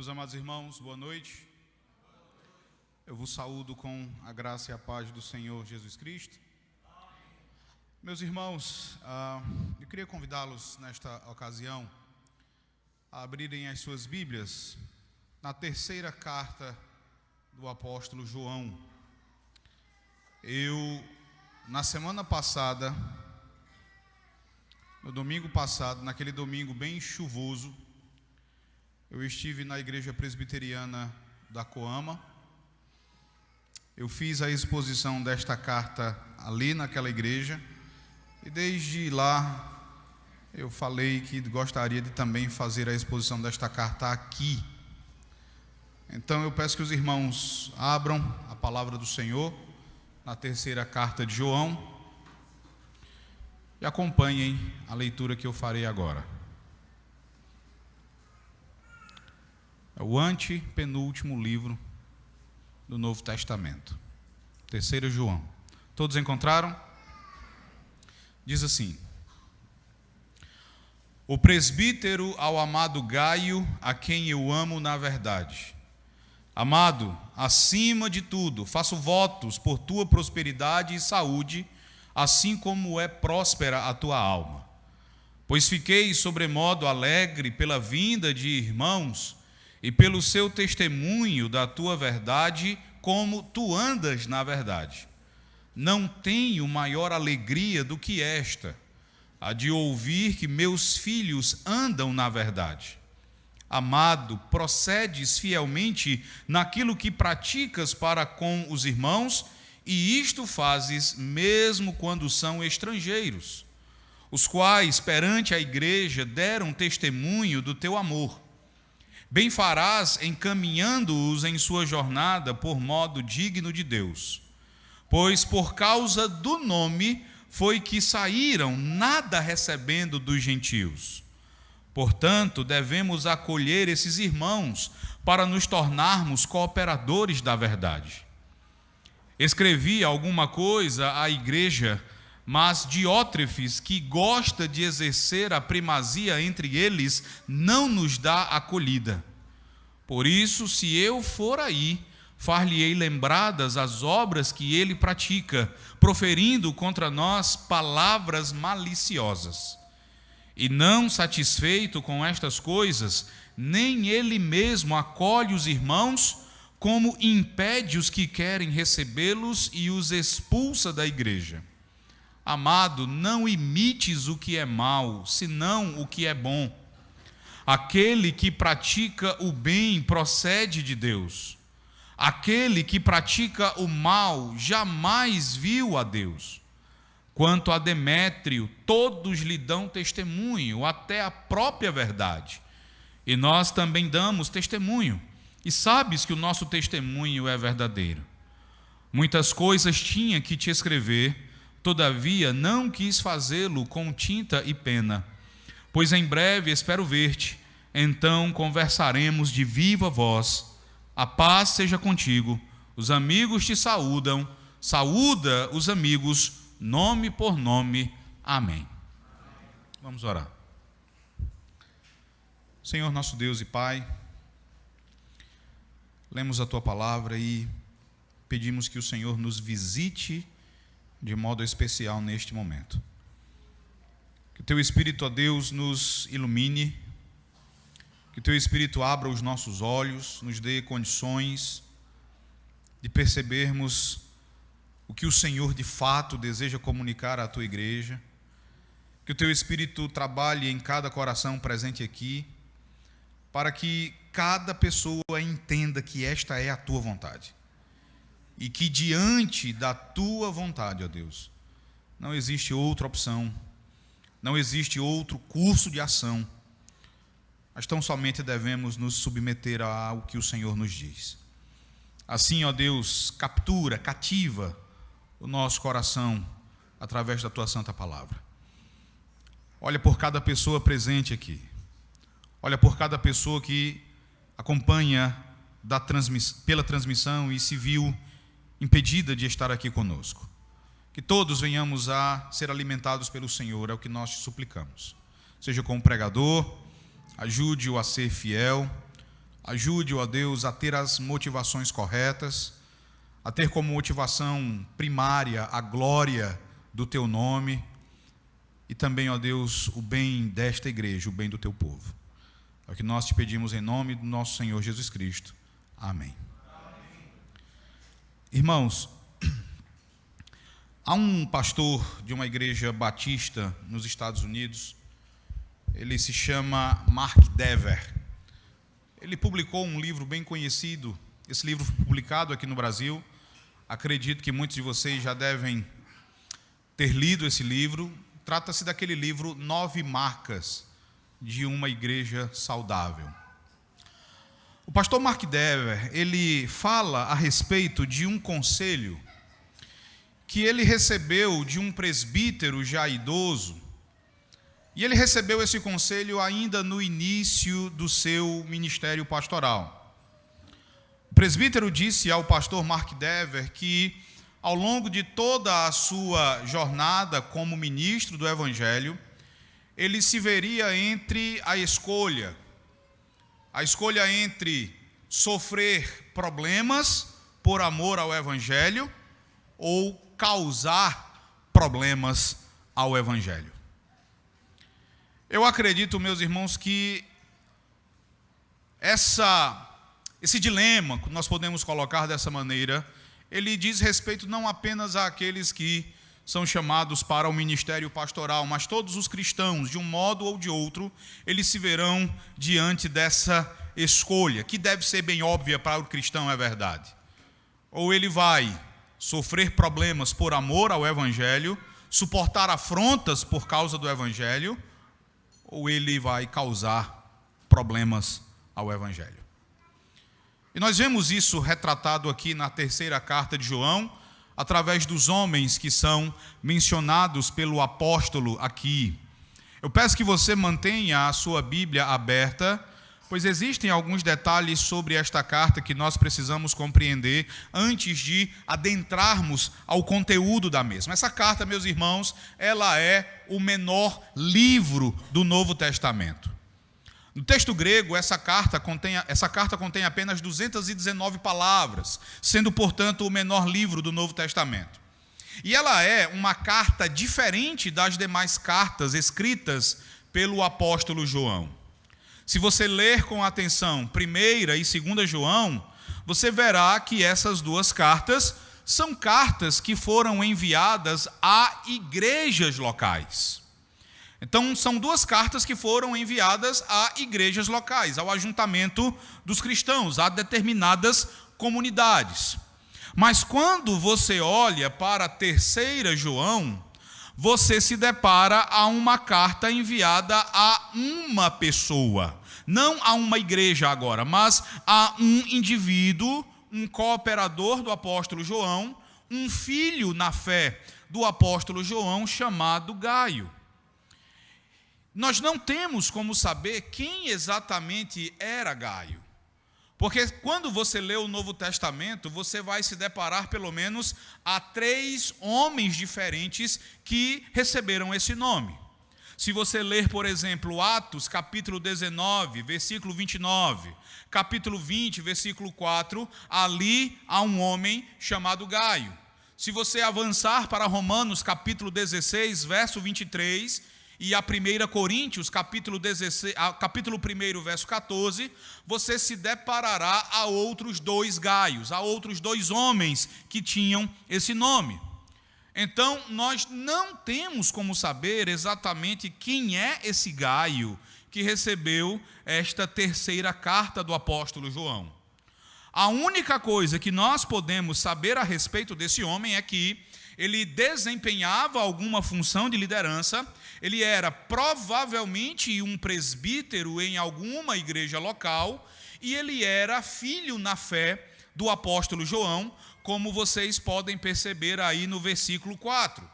Meus amados irmãos, boa noite. Eu vos saúdo com a graça e a paz do Senhor Jesus Cristo. Meus irmãos, eu queria convidá-los nesta ocasião a abrirem as suas Bíblias na terceira carta do apóstolo João. Na semana passada, no domingo passado, naquele domingo bem chuvoso, eu estive na igreja presbiteriana da Coama. Eu fiz a exposição desta carta ali naquela igreja e desde lá eu falei que gostaria de também fazer a exposição desta carta aqui. Então eu peço que os irmãos abram a palavra do Senhor na terceira carta de João e acompanhem a leitura que eu farei agora. É o antepenúltimo livro do Novo Testamento. 3 João. Todos encontraram? Diz assim: o presbítero ao amado Gaio, a quem eu amo na verdade. Amado, acima de tudo, faço votos por tua prosperidade e saúde, assim como é próspera a tua alma. Pois fiquei sobremodo alegre pela vinda de irmãos e pelo seu testemunho da tua verdade, como tu andas na verdade. Não tenho maior alegria do que esta, a de ouvir que meus filhos andam na verdade. Amado, procedes fielmente naquilo que praticas para com os irmãos, e isto fazes mesmo quando são estrangeiros, os quais perante a igreja deram testemunho do teu amor. Bem farás encaminhando-os em sua jornada por modo digno de Deus. Pois por causa do nome foi que saíram, nada recebendo dos gentios. Portanto, devemos acolher esses irmãos para nos tornarmos cooperadores da verdade. Escrevi alguma coisa à igreja, mas Diótrefes, que gosta de exercer a primazia entre eles, não nos dá acolhida. Por isso, se eu for aí, far-lhe-ei lembradas as obras que ele pratica, proferindo contra nós palavras maliciosas. E não satisfeito com estas coisas, nem ele mesmo acolhe os irmãos, como impede os que querem recebê-los e os expulsa da igreja. Amado, não imites o que é mal, senão o que é bom. Aquele que pratica o bem procede de Deus. Aquele que pratica o mal jamais viu a Deus. Quanto a Demétrio, todos lhe dão testemunho, até a própria verdade. E nós também damos testemunho. E sabes que o nosso testemunho é verdadeiro. Muitas coisas tinha que te escrever, todavia não quis fazê-lo com tinta e pena, pois em breve espero ver-te, então conversaremos de viva voz. A paz seja contigo, os amigos te saúdam, saúda os amigos, nome por nome. Amém. Vamos orar. Senhor nosso Deus e Pai, lemos a tua palavra e pedimos que o Senhor nos visite de modo especial neste momento. Que o teu Espírito, ó Deus, nos ilumine, que o teu Espírito abra os nossos olhos, nos dê condições de percebermos o que o Senhor de fato deseja comunicar à tua igreja, que o teu Espírito trabalhe em cada coração presente aqui, para que cada pessoa entenda que esta é a tua vontade. E que diante da tua vontade, ó Deus, não existe outra opção, não existe outro curso de ação, mas tão somente devemos nos submeter ao que o Senhor nos diz. Assim, ó Deus, cativa o nosso coração através da tua santa palavra. Olha por cada pessoa presente aqui, olha por cada pessoa que acompanha pela transmissão e se viu impedida de estar aqui conosco. Que todos venhamos a ser alimentados pelo Senhor, é o que nós te suplicamos. Seja com o pregador, ajude-o a ser fiel, Ajude-o, ó Deus, a ter as motivações corretas, a ter como motivação primária a glória do teu nome e também, ó Deus, o bem desta igreja, o bem do teu povo. É o que nós te pedimos em nome do nosso Senhor Jesus Cristo. Amém. Irmãos, há um pastor de uma igreja batista nos Estados Unidos, ele se chama Mark Dever. Ele publicou um livro bem conhecido, esse livro foi publicado aqui no Brasil, acredito que muitos de vocês já devem ter lido esse livro. Trata-se daquele livro 9 Marcas de uma Igreja Saudável. O pastor Mark Dever, ele fala a respeito de um conselho que ele recebeu de um presbítero já idoso, e ele recebeu esse conselho ainda no início do seu ministério pastoral. O presbítero disse ao pastor Mark Dever que, ao longo de toda a sua jornada como ministro do Evangelho, ele se veria entre a escolha entre sofrer problemas por amor ao Evangelho ou causar problemas ao Evangelho. Eu acredito, meus irmãos, que esse dilema, que nós podemos colocar dessa maneira, ele diz respeito não apenas àqueles que são chamados para o ministério pastoral, mas todos os cristãos, de um modo ou de outro, eles se verão diante dessa escolha, que deve ser bem óbvia para o cristão, é verdade. Ou ele vai sofrer problemas por amor ao Evangelho, suportar afrontas por causa do Evangelho, ou ele vai causar problemas ao Evangelho. E nós vemos isso retratado aqui na terceira carta de João, através dos homens que são mencionados pelo apóstolo aqui. Eu peço que você mantenha a sua Bíblia aberta, pois existem alguns detalhes sobre esta carta que nós precisamos compreender antes de adentrarmos ao conteúdo da mesma. Essa carta, meus irmãos, ela é o menor livro do Novo Testamento. No texto grego, essa carta contém apenas 219 palavras, sendo, portanto, o menor livro do Novo Testamento. E ela é uma carta diferente das demais cartas escritas pelo apóstolo João. Se você ler com atenção 1ª e 2ª João, você verá que essas duas cartas são cartas que foram enviadas a igrejas locais. Então, são duas cartas que foram enviadas a igrejas locais, ao ajuntamento dos cristãos, a determinadas comunidades. Mas quando você olha para a 3ª João, você se depara a uma carta enviada a uma pessoa. Não a uma igreja agora, mas a um indivíduo, um cooperador do apóstolo João, um filho na fé do apóstolo João chamado Gaio. Nós não temos como saber quem exatamente era Gaio, porque quando você lê o Novo Testamento, você vai se deparar pelo menos a 3 homens diferentes que receberam esse nome. Se você ler, por exemplo, Atos, capítulo 19, versículo 29, capítulo 20, versículo 4, ali há um homem chamado Gaio. Se você avançar para Romanos, capítulo 16, verso 23, e a 1 Coríntios, capítulo 1, verso 14, você se deparará a outros 2 Gaios, a outros 2 homens que tinham esse nome. Então, nós não temos como saber exatamente quem é esse Gaio que recebeu esta 3ª carta do apóstolo João. A única coisa que nós podemos saber a respeito desse homem é que ele desempenhava alguma função de liderança, ele era provavelmente um presbítero em alguma igreja local, e ele era filho na fé do apóstolo João, como vocês podem perceber aí no versículo 4.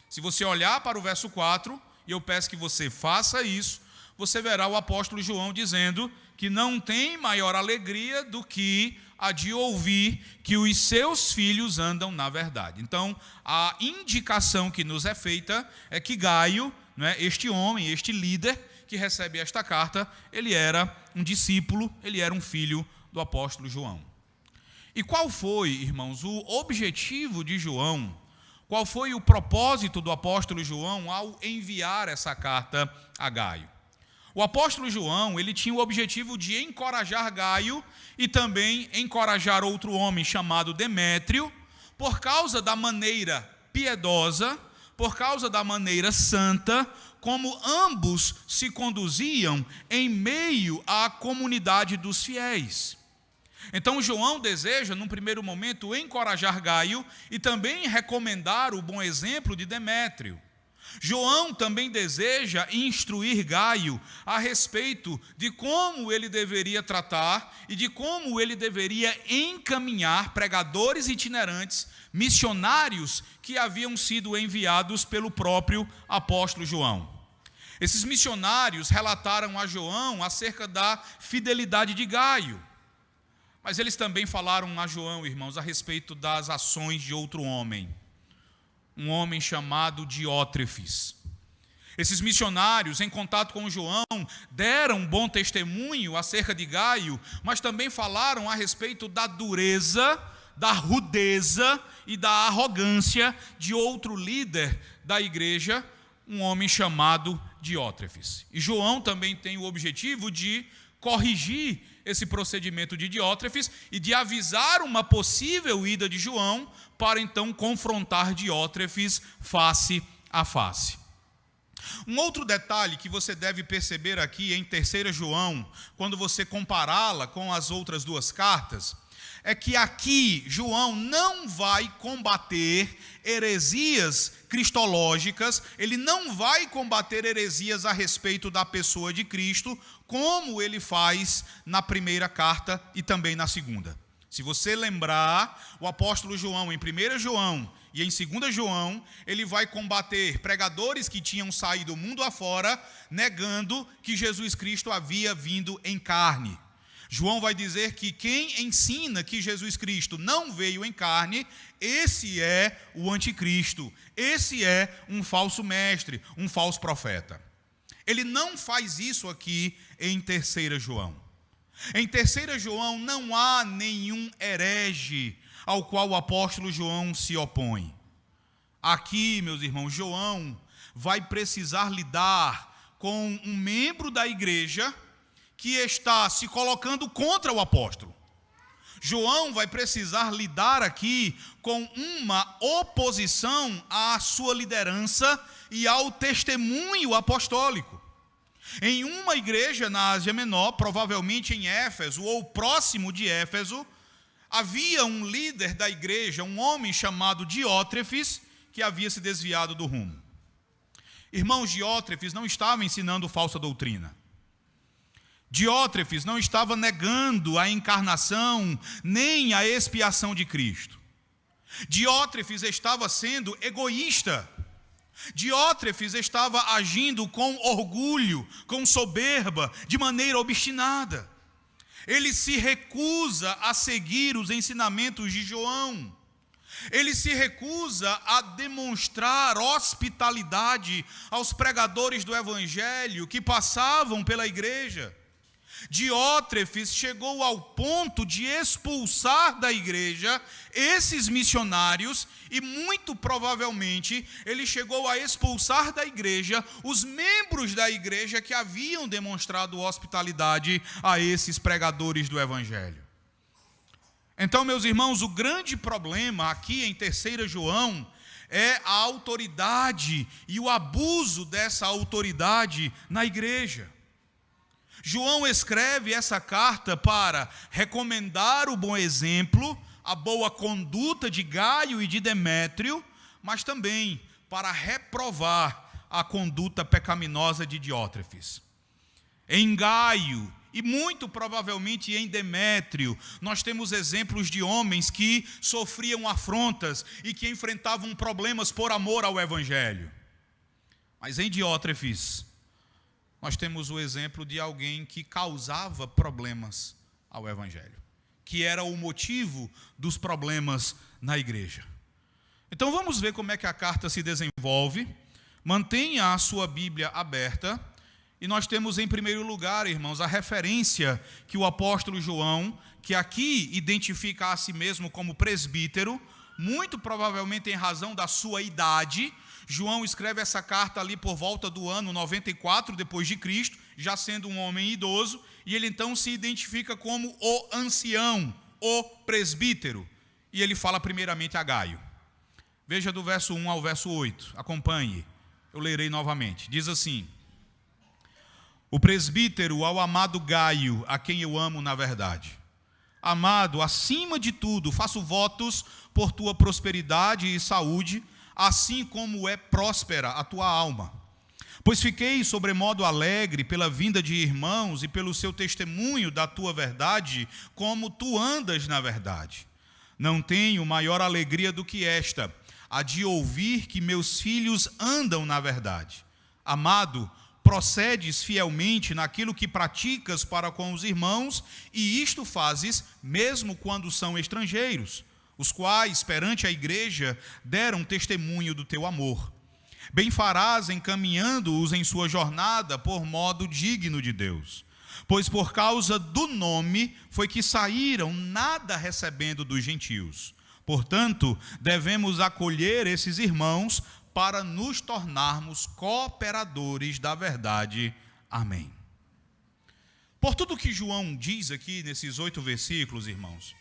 Se você olhar para o verso 4, e eu peço que você faça isso, você verá o apóstolo João dizendo que não tem maior alegria do que a de ouvir que os seus filhos andam na verdade. Então, a indicação que nos é feita é que Gaio, este homem, este líder, que recebe esta carta, ele era um discípulo, ele era um filho do apóstolo João. E qual foi, irmãos, o objetivo de João? Qual foi o propósito do apóstolo João ao enviar essa carta a Gaio? O apóstolo João, ele tinha o objetivo de encorajar Gaio e também encorajar outro homem chamado Demétrio, por causa da maneira piedosa, por causa da maneira santa, como ambos se conduziam em meio à comunidade dos fiéis. Então João deseja, num primeiro momento, encorajar Gaio e também recomendar o bom exemplo de Demétrio. João também deseja instruir Gaio a respeito de como ele deveria tratar e de como ele deveria encaminhar pregadores itinerantes, missionários que haviam sido enviados pelo próprio apóstolo João. Esses missionários relataram a João acerca da fidelidade de Gaio, mas eles também falaram a João, irmãos, a respeito das ações de outro homem, um homem chamado Diótrefes. Esses missionários, em contato com João, deram bom testemunho acerca de Gaio, mas também falaram a respeito da dureza, da rudeza e da arrogância de outro líder da igreja, um homem chamado Diótrefes. E João também tem o objetivo de corrigir esse procedimento de Diótrefes e de avisar uma possível ida de João para então confrontar Diótrefes face a face. Um outro detalhe que você deve perceber aqui em 3 João, quando você compará-la com as outras duas cartas, é que aqui João não vai combater heresias cristológicas, ele não vai combater heresias a respeito da pessoa de Cristo, como ele faz na primeira carta e também na segunda. Se você lembrar, o apóstolo João, em 1 João e em 2 João, ele vai combater pregadores que tinham saído mundo afora, negando que Jesus Cristo havia vindo em carne. João vai dizer que quem ensina que Jesus Cristo não veio em carne, esse é o anticristo, esse é um falso mestre, um falso profeta. Ele não faz isso aqui em 3 João. Em 3 João não há nenhum herege ao qual o apóstolo João se opõe. Aqui, meus irmãos, João vai precisar lidar com um membro da igreja que está se colocando contra o apóstolo. João vai precisar lidar aqui com uma oposição à sua liderança e ao testemunho apostólico. Em uma igreja na Ásia Menor, provavelmente em Éfeso ou próximo de Éfeso, havia um líder da igreja, um homem chamado Diótrefes, que havia se desviado do rumo. Irmãos, Diótrefes não estava ensinando falsa doutrina. Diótrefes não estava negando a encarnação nem a expiação de Cristo. Diótrefes estava sendo egoísta. Diótrefes estava agindo com orgulho, com soberba, de maneira obstinada. Ele se recusa a seguir os ensinamentos de João. Ele se recusa a demonstrar hospitalidade aos pregadores do evangelho que passavam pela igreja. Diótrefes chegou ao ponto de expulsar da igreja esses missionários e muito provavelmente ele chegou a expulsar da igreja os membros da igreja que haviam demonstrado hospitalidade a esses pregadores do evangelho. Então, meus irmãos, o grande problema aqui em 3 João é a autoridade e o abuso dessa autoridade na igreja. João escreve essa carta para recomendar o bom exemplo, a boa conduta de Gaio e de Demétrio, mas também para reprovar a conduta pecaminosa de Diótrefes. Em Gaio e muito provavelmente em Demétrio, nós temos exemplos de homens que sofriam afrontas e que enfrentavam problemas por amor ao evangelho. Mas em Diótrefes, nós temos o exemplo de alguém que causava problemas ao evangelho, que era o motivo dos problemas na igreja. Então vamos ver como é que a carta se desenvolve. Mantenha a sua Bíblia aberta E nós temos em primeiro lugar, irmãos, a referência que o apóstolo João, que aqui identifica a si mesmo como presbítero, muito provavelmente em razão da sua idade. João escreve essa carta ali por volta do ano 94 depois de Cristo, já sendo um homem idoso, e ele então se identifica como o ancião, o presbítero. E ele fala primeiramente a Gaio. Veja do verso 1 ao verso 8, acompanhe, eu lerei novamente. Diz assim: o presbítero ao amado Gaio, a quem eu amo na verdade. Amado, acima de tudo, faço votos por tua prosperidade e saúde, assim como é próspera a tua alma. Pois fiquei sobremodo alegre pela vinda de irmãos e pelo seu testemunho da tua verdade, como tu andas na verdade. Não tenho maior alegria do que esta, a de ouvir que meus filhos andam na verdade. Amado, procedes fielmente naquilo que praticas para com os irmãos, e isto fazes mesmo quando são estrangeiros, os quais, perante a igreja, deram testemunho do teu amor. Bem farás encaminhando-os em sua jornada por modo digno de Deus. Pois por causa do nome foi que saíram, nada recebendo dos gentios. Portanto, devemos acolher esses irmãos para nos tornarmos cooperadores da verdade. Amém. Por tudo que João diz aqui nesses 8 versículos, irmãos,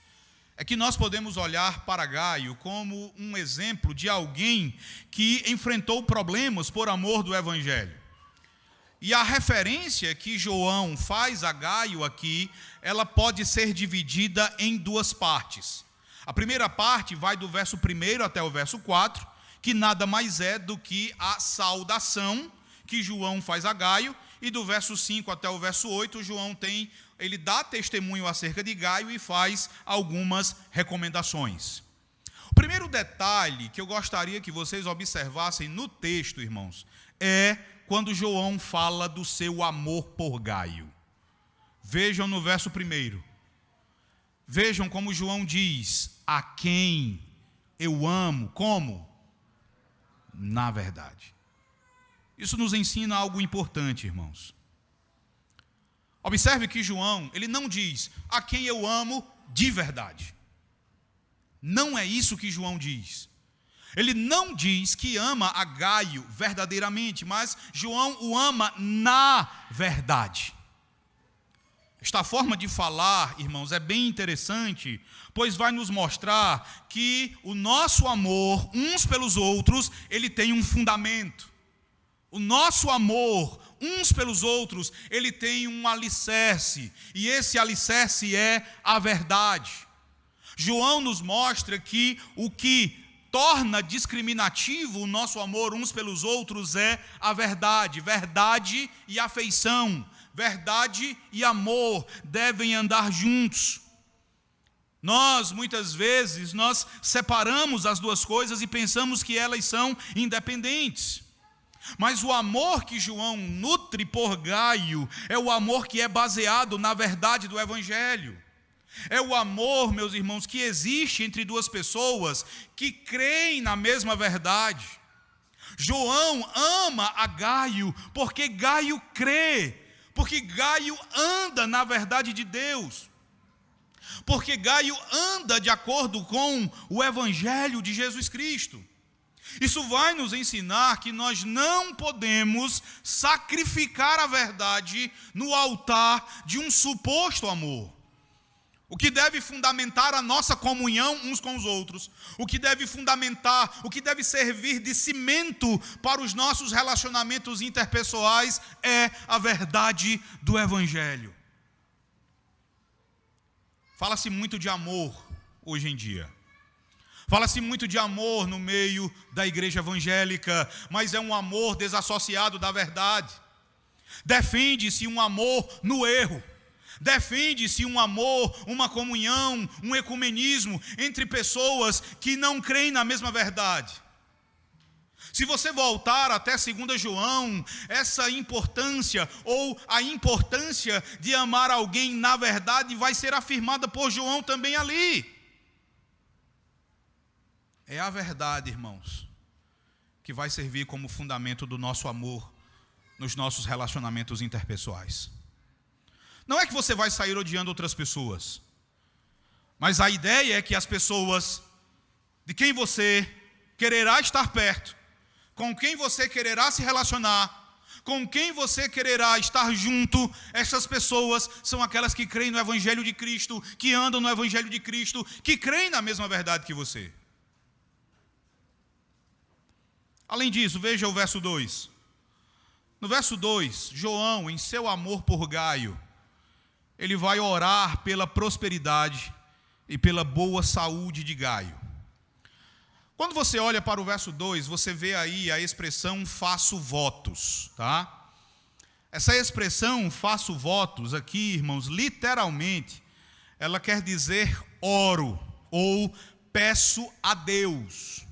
é que nós podemos olhar para Gaio como um exemplo de alguém que enfrentou problemas por amor do Evangelho. E a referência que João faz a Gaio aqui, ela pode ser dividida em 2 partes. A primeira parte vai do verso 1 até o verso 4, que nada mais é do que a saudação que João faz a Gaio, e do verso 5 até o verso 8, ele dá testemunho acerca de Gaio e faz algumas recomendações. O primeiro detalhe que eu gostaria que vocês observassem no texto, irmãos, é quando João fala do seu amor por Gaio. Vejam no verso 1. Vejam como João diz: a quem eu amo, como? Na verdade. Isso nos ensina algo importante, irmãos. Observe que João, ele não diz a quem eu amo de verdade. Não é isso que João diz. Ele não diz que ama a Gaio verdadeiramente, mas João o ama na verdade. Esta forma de falar, irmãos, é bem interessante, pois vai nos mostrar que o nosso amor uns pelos outros, ele tem um fundamento. O nosso amor uns pelos outros, ele tem um alicerce, e esse alicerce é a verdade. João nos mostra que o que torna discriminativo o nosso amor uns pelos outros é a verdade. Verdade e afeição, verdade e amor devem andar juntos. Muitas vezes, nós separamos as duas coisas e pensamos que elas são independentes. Mas o amor que João nutre por Gaio é o amor que é baseado na verdade do Evangelho. É o amor, meus irmãos, que existe entre duas pessoas que creem na mesma verdade. João ama a Gaio porque Gaio crê, porque Gaio anda na verdade de Deus, porque Gaio anda de acordo com o Evangelho de Jesus Cristo. Isso vai nos ensinar que nós não podemos sacrificar a verdade no altar de um suposto amor. O que deve fundamentar a nossa comunhão uns com os outros, o que deve servir de cimento para os nossos relacionamentos interpessoais é a verdade do Evangelho. Fala-se muito de amor hoje em dia. Fala-se muito de amor no meio da igreja evangélica, mas é um amor desassociado da verdade. Defende-se um amor no erro. Defende-se um amor, uma comunhão, um ecumenismo entre pessoas que não creem na mesma verdade. Se você voltar até 2 João, essa importância ou a importância de amar alguém na verdade vai ser afirmada por João também ali. É a verdade, irmãos, que vai servir como fundamento do nosso amor nos nossos relacionamentos interpessoais. Não é que você vai sair odiando outras pessoas, mas a ideia é que as pessoas de quem você quererá estar perto, com quem você quererá se relacionar, com quem você quererá estar junto, essas pessoas são aquelas que creem no Evangelho de Cristo, que andam no Evangelho de Cristo, que creem na mesma verdade que você. Além disso, veja o verso 2. No verso 2, João, em seu amor por Gaio, ele vai orar pela prosperidade e pela boa saúde de Gaio. Quando você olha para o verso 2, você vê aí a expressão faço votos, tá? Essa expressão faço votos aqui, irmãos, literalmente, ela quer dizer oro ou peço a Deus.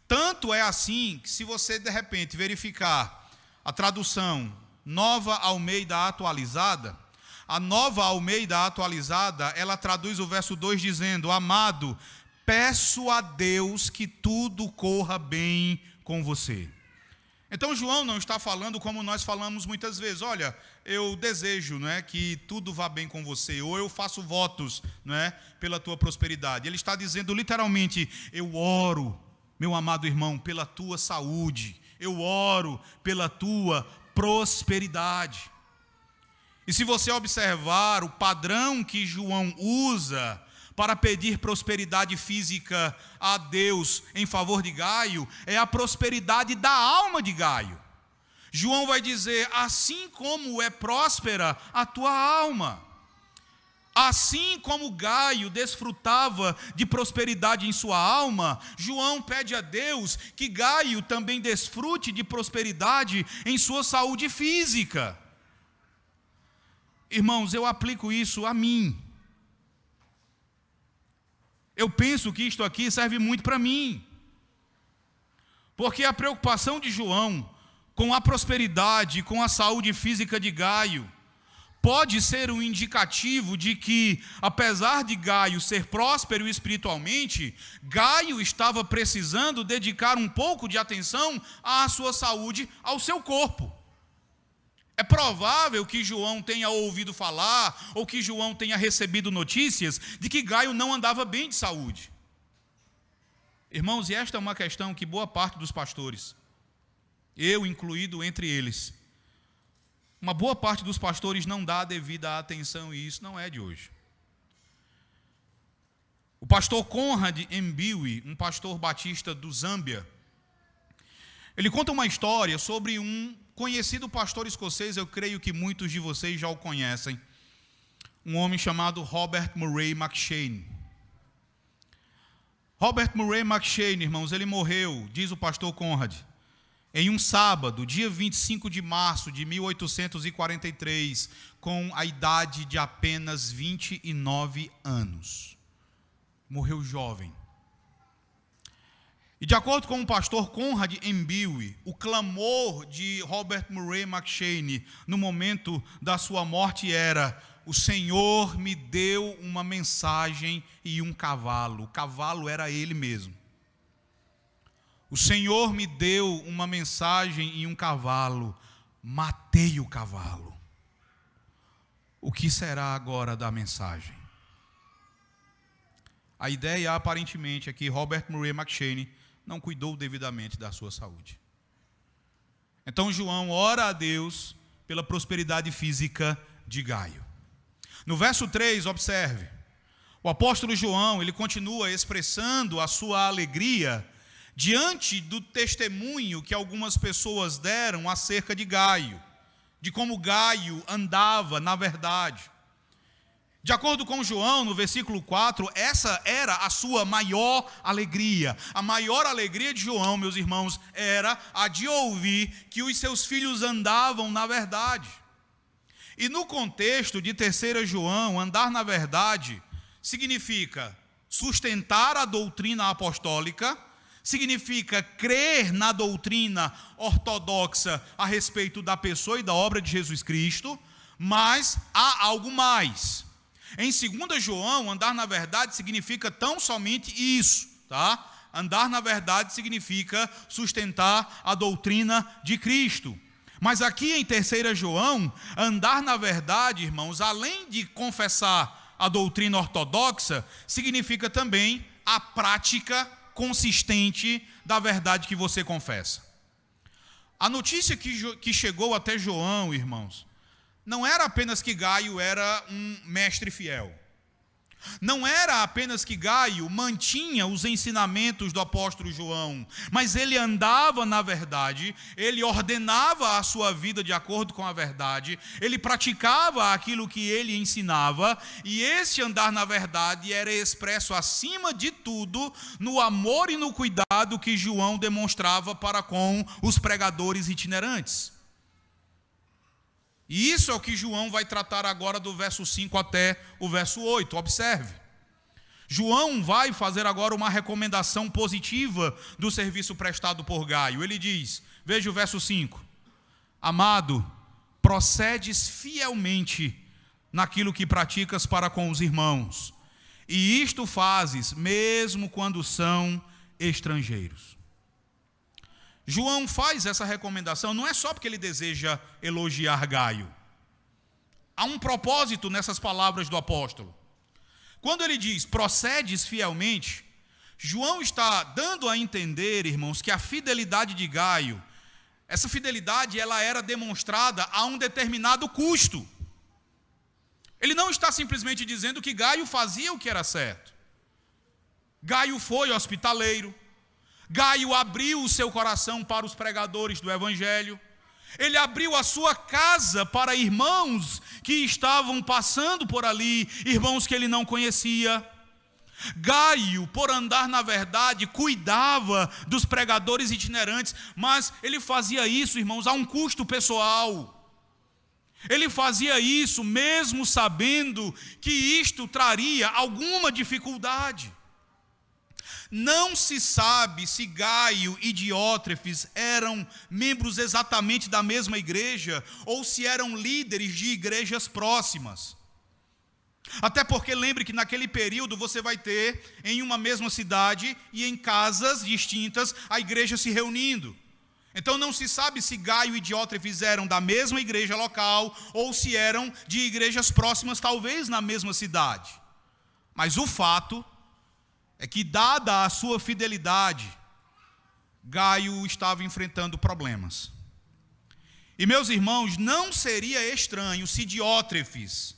Tanto é assim que se você de repente verificar a tradução Nova Almeida Atualizada, a Nova Almeida Atualizada, ela traduz o verso 2 dizendo: amado, peço a Deus que tudo corra bem com você. Então João não está falando como nós falamos muitas vezes: olha, eu desejo, não é, que tudo vá bem com você, ou eu faço votos, não é, pela tua prosperidade. Ele está dizendo literalmente: eu oro, meu amado irmão, pela tua saúde, eu oro pela tua prosperidade. E se você observar o padrão que João usa para pedir prosperidade física a Deus em favor de Gaio, é a prosperidade da alma de Gaio. João vai dizer: assim como é próspera a tua alma, assim como Gaio desfrutava de prosperidade em sua alma, João pede a Deus que Gaio também desfrute de prosperidade em sua saúde física. Irmãos, eu aplico isso a mim. Eu penso que isto aqui serve muito para mim, porque a preocupação de João com a prosperidade, com a saúde física de Gaio, pode ser um indicativo de que, apesar de Gaio ser próspero espiritualmente, Gaio estava precisando dedicar um pouco de atenção à sua saúde, ao seu corpo. É provável que João tenha ouvido falar, ou que João tenha recebido notícias de que Gaio não andava bem de saúde. Irmãos, e esta é uma questão que boa parte dos pastores, eu incluído entre eles, uma boa parte dos pastores não dá a devida atenção, e isso não é de hoje. O pastor Conrad Mbiwi, um pastor batista do Zâmbia, ele conta uma história sobre um conhecido pastor escocês, eu creio que muitos de vocês já o conhecem, um homem chamado Robert Murray M'Cheyne. Robert Murray M'Cheyne, irmãos, ele morreu, diz o pastor Conrad, em um sábado, dia 25 de março de 1843, com a idade de apenas 29 anos. Morreu jovem. E de acordo com o pastor Conrad Mbiwi, o clamor de Robert Murray M'Cheyne no momento da sua morte era: o Senhor me deu uma mensagem e um cavalo. O cavalo era ele mesmo. O Senhor me deu uma mensagem e um cavalo. Matei o cavalo. O que será agora da mensagem? A ideia aparentemente é que Robert Murray M'Cheyne não cuidou devidamente da sua saúde. Então João ora a Deus pela prosperidade física de Gaio. No verso 3, observe, o apóstolo João, ele continua expressando a sua alegria diante do testemunho que algumas pessoas deram acerca de Gaio, de como Gaio andava na verdade. De acordo com João, no versículo 4, essa era a sua maior alegria. A maior alegria de João, meus irmãos, era a de ouvir que os seus filhos andavam na verdade. E no contexto de 3 João, andar na verdade significa sustentar a doutrina apostólica, significa crer na doutrina ortodoxa a respeito da pessoa e da obra de Jesus Cristo, mas há algo mais. Em 2 João, andar na verdade significa tão somente isso, tá? Andar na verdade significa sustentar a doutrina de Cristo. Mas aqui em 3 João, andar na verdade, irmãos, além de confessar a doutrina ortodoxa, significa também a prática consistente da verdade que você confessa. A notícia que chegou até João, irmãos, não era apenas que Gaio era um mestre fiel. Não era apenas que Gaio mantinha os ensinamentos do apóstolo João, mas ele andava na verdade, ele ordenava a sua vida de acordo com a verdade, ele praticava aquilo que ele ensinava, e esse andar na verdade era expresso acima de tudo no amor e no cuidado que João demonstrava para com os pregadores itinerantes. E isso é o que João vai tratar agora do verso 5 até o verso 8. Observe. João vai fazer agora uma recomendação positiva do serviço prestado por Gaio. Ele diz, veja o verso 5. Amado, procedes fielmente naquilo que praticas para com os irmãos, e isto fazes mesmo quando são estrangeiros. João faz essa recomendação, não é só porque ele deseja elogiar Gaio. Há um propósito nessas palavras do apóstolo. Quando ele diz, procedes fielmente, João está dando a entender, irmãos, que a fidelidade de Gaio, essa fidelidade ela era demonstrada a um determinado custo. Ele não está simplesmente dizendo que Gaio fazia o que era certo. Gaio foi hospitaleiro. Gaio abriu o seu coração para os pregadores do Evangelho. Ele abriu a sua casa para irmãos que estavam passando por ali, irmãos que ele não conhecia. Gaio, por andar na verdade, cuidava dos pregadores itinerantes, mas ele fazia isso, irmãos, a um custo pessoal. Ele fazia isso mesmo sabendo que isto traria alguma dificuldade. Não se sabe se Gaio e Diótrefes eram membros exatamente da mesma igreja ou se eram líderes de igrejas próximas. Até porque lembre que naquele período você vai ter em uma mesma cidade e em casas distintas a igreja se reunindo. Então não se sabe se Gaio e Diótrefes eram da mesma igreja local ou se eram de igrejas próximas, talvez na mesma cidade. Mas o fato é que, dada a sua fidelidade, Gaio estava enfrentando problemas. E, meus irmãos, não seria estranho se Diótrefes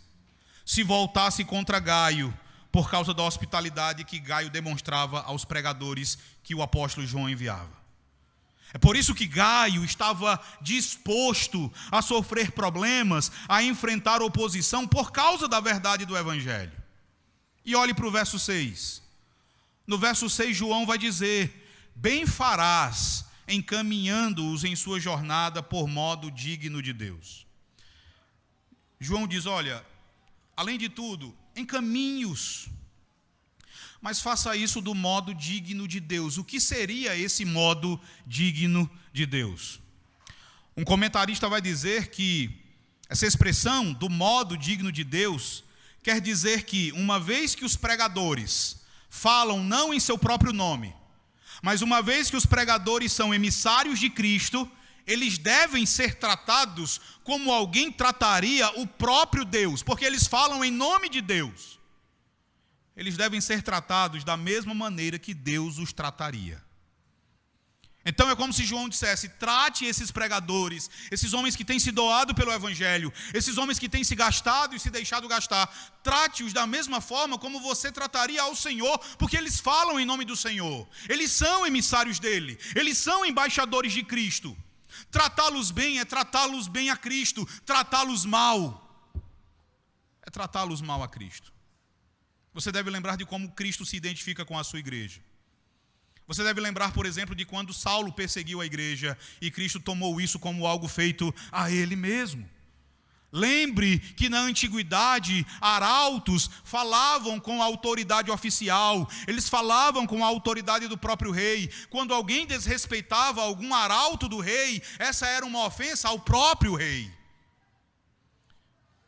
se voltasse contra Gaio por causa da hospitalidade que Gaio demonstrava aos pregadores que o apóstolo João enviava. É por isso que Gaio estava disposto a sofrer problemas, a enfrentar oposição por causa da verdade do Evangelho. E olhe para o verso 6. No verso 6, João vai dizer, bem farás encaminhando-os em sua jornada por modo digno de Deus. João diz, olha, além de tudo, encaminhe-os, mas faça isso do modo digno de Deus. O que seria esse modo digno de Deus? Um comentarista vai dizer que essa expressão do modo digno de Deus quer dizer que, uma vez que os pregadores falam não em seu próprio nome, mas uma vez que os pregadores são emissários de Cristo, eles devem ser tratados como alguém trataria o próprio Deus, porque eles falam em nome de Deus. Eles devem ser tratados da mesma maneira que Deus os trataria. Então é como se João dissesse, trate esses pregadores, esses homens que têm se doado pelo Evangelho, esses homens que têm se gastado e se deixado gastar, trate-os da mesma forma como você trataria ao Senhor, porque eles falam em nome do Senhor, eles são emissários dele, eles são embaixadores de Cristo. Tratá-los bem é tratá-los bem a Cristo, tratá-los mal é tratá-los mal a Cristo. Você deve lembrar de como Cristo se identifica com a sua igreja. Você deve lembrar, por exemplo, de quando Saulo perseguiu a igreja e Cristo tomou isso como algo feito a ele mesmo. Lembre que na antiguidade, arautos falavam com a autoridade oficial, eles falavam com a autoridade do próprio rei. Quando alguém desrespeitava algum arauto do rei, essa era uma ofensa ao próprio rei.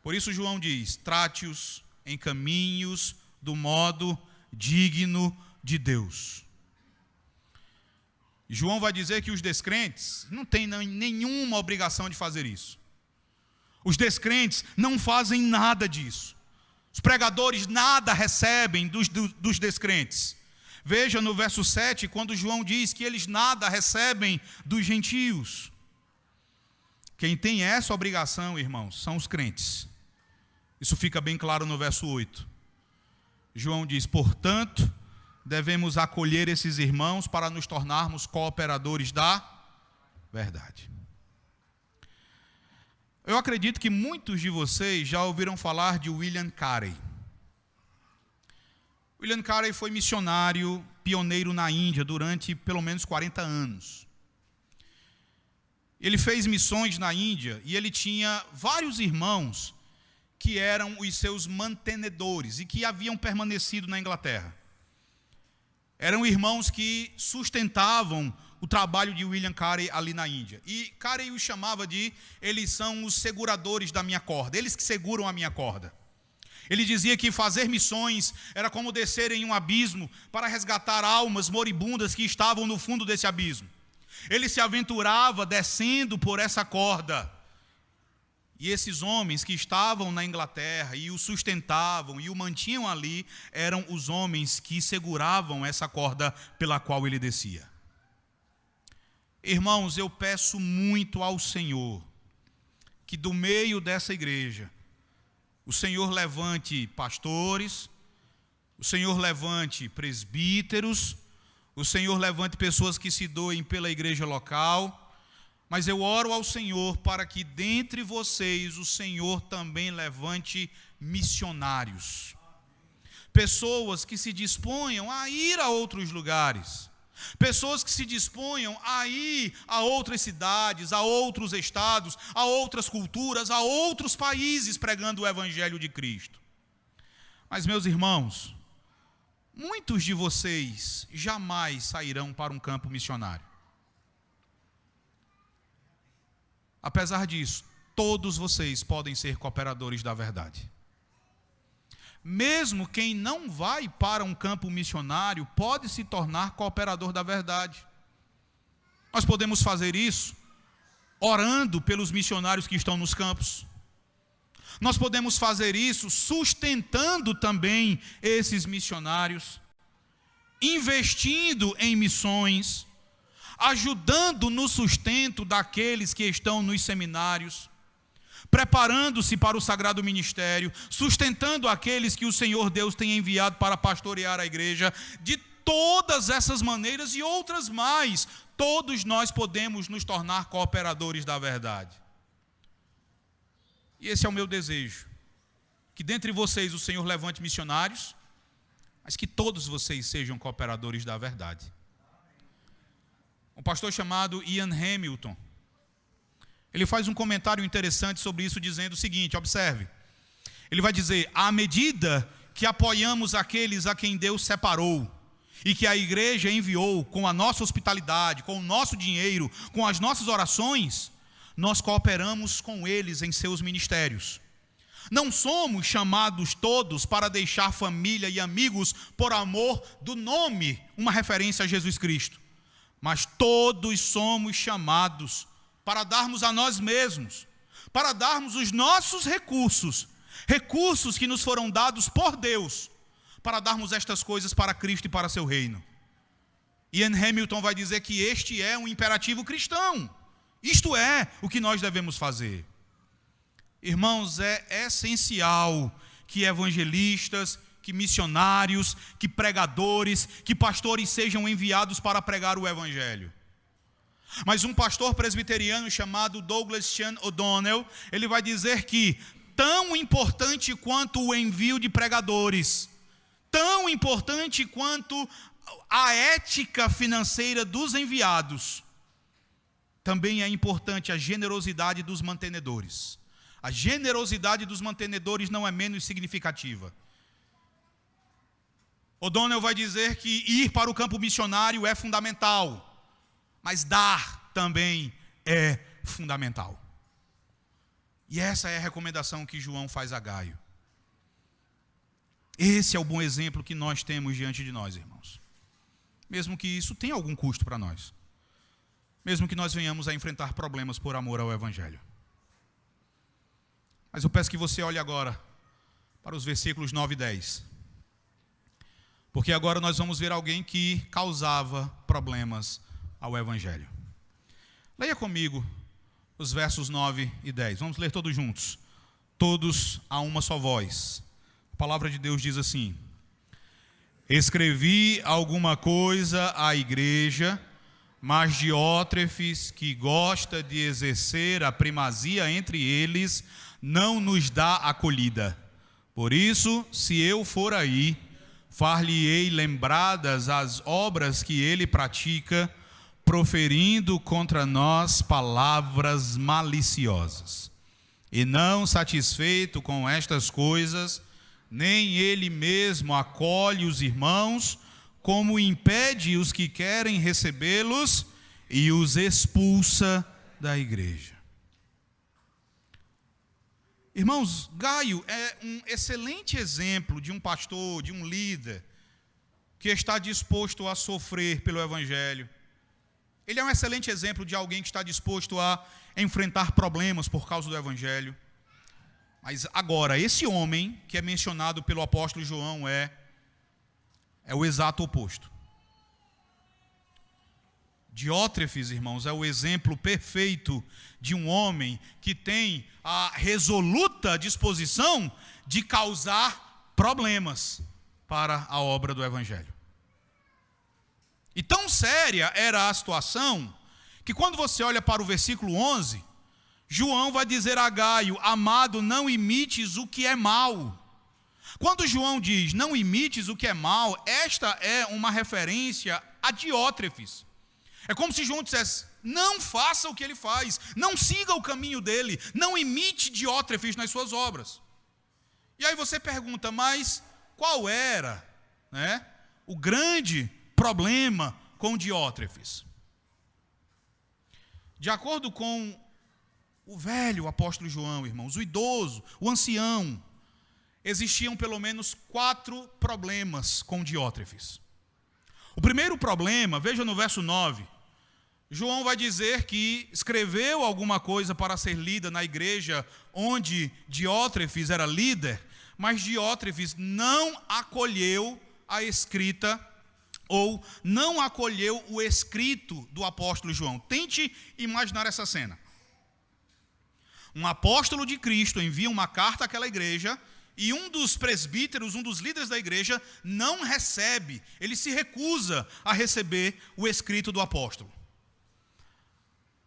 Por isso João diz, trate-os em caminhos do modo digno de Deus. João vai dizer que os descrentes não têm nenhuma obrigação de fazer isso. Os descrentes não fazem nada disso. Os pregadores nada recebem dos descrentes. Veja no verso 7, quando João diz que eles nada recebem dos gentios. Quem tem essa obrigação, irmãos, são os crentes. Isso fica bem claro no verso 8. João diz: portanto, devemos acolher esses irmãos para nos tornarmos cooperadores da verdade. Eu acredito que muitos de vocês já ouviram falar de William Carey. William Carey foi missionário, pioneiro na Índia durante pelo menos 40 anos. Ele fez missões na Índia e ele tinha vários irmãos que eram os seus mantenedores e que haviam permanecido na Inglaterra. Eram irmãos que sustentavam o trabalho de William Carey ali na Índia. E Carey os chamava de, eles são os seguradores da minha corda, eles que seguram a minha corda. Ele dizia que fazer missões era como descer em um abismo para resgatar almas moribundas que estavam no fundo desse abismo. Ele se aventurava descendo por essa corda. E esses homens que estavam na Inglaterra e o sustentavam e o mantinham ali, eram os homens que seguravam essa corda pela qual ele descia. Irmãos, eu peço muito ao Senhor que do meio dessa igreja, o Senhor levante pastores, o Senhor levante presbíteros, o Senhor levante pessoas que se doem pela igreja local, mas eu oro ao Senhor para que dentre vocês o Senhor também levante missionários. Pessoas que se disponham a ir a outros lugares. Pessoas que se disponham a ir a outras cidades, a outros estados, a outras culturas, a outros países pregando o Evangelho de Cristo. Mas, meus irmãos, muitos de vocês jamais sairão para um campo missionário. Apesar disso, todos vocês podem ser cooperadores da verdade. Mesmo quem não vai para um campo missionário pode se tornar cooperador da verdade. Nós podemos fazer isso orando pelos missionários que estão nos campos. Nós podemos fazer isso sustentando também esses missionários, investindo em missões, ajudando no sustento daqueles que estão nos seminários, preparando-se para o sagrado ministério, sustentando aqueles que o Senhor Deus tem enviado para pastorear a igreja. De todas essas maneiras e outras mais, todos nós podemos nos tornar cooperadores da verdade. E esse é o meu desejo, que dentre vocês o Senhor levante missionários, mas que todos vocês sejam cooperadores da verdade. Um pastor chamado Ian Hamilton, ele faz um comentário interessante sobre isso, dizendo o seguinte, observe. Ele vai dizer: à medida que apoiamos aqueles a quem Deus separou, e que a igreja enviou com a nossa hospitalidade, com o nosso dinheiro, com as nossas orações, nós cooperamos com eles em seus ministérios. Não somos chamados todos para deixar família e amigos por amor do nome, uma referência a Jesus Cristo. Mas todos somos chamados para darmos a nós mesmos, para darmos os nossos recursos, recursos que nos foram dados por Deus, para darmos estas coisas para Cristo e para seu reino. Ian Hamilton vai dizer que este é um imperativo cristão. Isto é o que nós devemos fazer. Irmãos, é essencial que evangelistas, que missionários, que pregadores, que pastores sejam enviados para pregar o Evangelho. Mas um pastor presbiteriano chamado Douglas Chan O'Donnell, ele vai dizer que tão importante quanto o envio de pregadores, tão importante quanto a ética financeira dos enviados, também é importante a generosidade dos mantenedores. A generosidade dos mantenedores não é menos significativa. O'Donnell vai dizer que ir para o campo missionário é fundamental, mas dar também é fundamental. E essa é a recomendação que João faz a Gaio. Esse é o bom exemplo que nós temos diante de nós, irmãos. Mesmo que isso tenha algum custo para nós. mesmo que nós venhamos a enfrentar problemas por amor ao Evangelho. Mas eu peço que você olhe agora para os versículos 9 e 10. Porque agora nós vamos ver alguém que causava problemas ao Evangelho. Leia comigo os versos 9 e 10. Vamos ler todos juntos. Todos a uma só voz. A palavra de Deus diz assim: escrevi alguma coisa à igreja, mas Diótrefes, que gosta de exercer a primazia entre eles, não nos dá acolhida. Por isso, se eu for aí, far-lhe-ei lembradas as obras que ele pratica, proferindo contra nós palavras maliciosas. E não satisfeito com estas coisas, nem ele mesmo acolhe os irmãos, como impede os que querem recebê-los e os expulsa da igreja. Irmãos, Gaio é um excelente exemplo de um pastor, de um líder, que está disposto a sofrer pelo Evangelho. Ele é um excelente exemplo de alguém que está disposto a enfrentar problemas por causa do Evangelho. Mas agora, esse homem que é mencionado pelo apóstolo João é o exato oposto. Diótrefes, irmãos, é o exemplo perfeito de um homem que tem a resoluta disposição de causar problemas para a obra do Evangelho. E tão séria era a situação, que quando você olha para o versículo 11, João vai dizer a Gaio: amado, não imites o que é mal. Quando João diz, não imites o que é mal, esta é uma referência a Diótrefes. É como se João dissesse, não faça o que ele faz, não siga o caminho dele, não imite Diótrefes nas suas obras. E aí você pergunta, mas qual era, o grande problema com Diótrefes? De acordo com o velho apóstolo João, irmãos, o idoso, o ancião, existiam pelo menos 4 problemas com Diótrefes. O primeiro problema, veja no verso 9, João vai dizer que escreveu alguma coisa para ser lida na igreja onde Diótrefes era líder, mas Diótrefes não acolheu a escrita ou não acolheu o escrito do apóstolo João. Tente imaginar essa cena. Um apóstolo de Cristo envia uma carta àquela igreja e um dos presbíteros, um dos líderes da igreja, não recebe, ele se recusa a receber o escrito do apóstolo.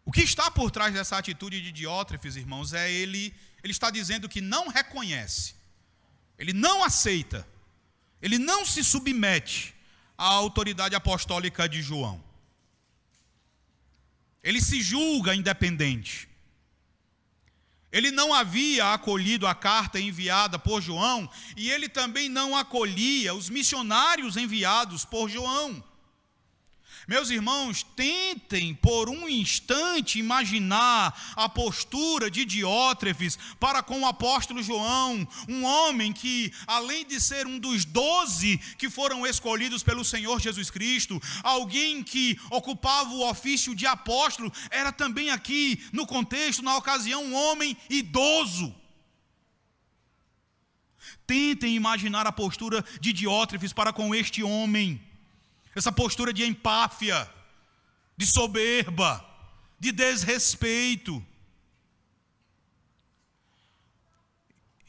O que está por trás dessa atitude de Diótrefes, irmãos, é ele está dizendo que não reconhece, ele não aceita, ele não se submete à autoridade apostólica de João. Ele se julga independente. Ele não havia acolhido a carta enviada por João e ele também não acolhia os missionários enviados por João. Meus irmãos, tentem por um instante imaginar a postura de Diótrefes para com o apóstolo João, um homem que, além de ser um dos 12 que foram escolhidos pelo Senhor Jesus Cristo, alguém que ocupava o ofício de apóstolo, era também aqui, no contexto, na ocasião, um homem idoso. Tentem imaginar a postura de Diótrefes para com este homem. Essa postura de empáfia, de soberba, de desrespeito.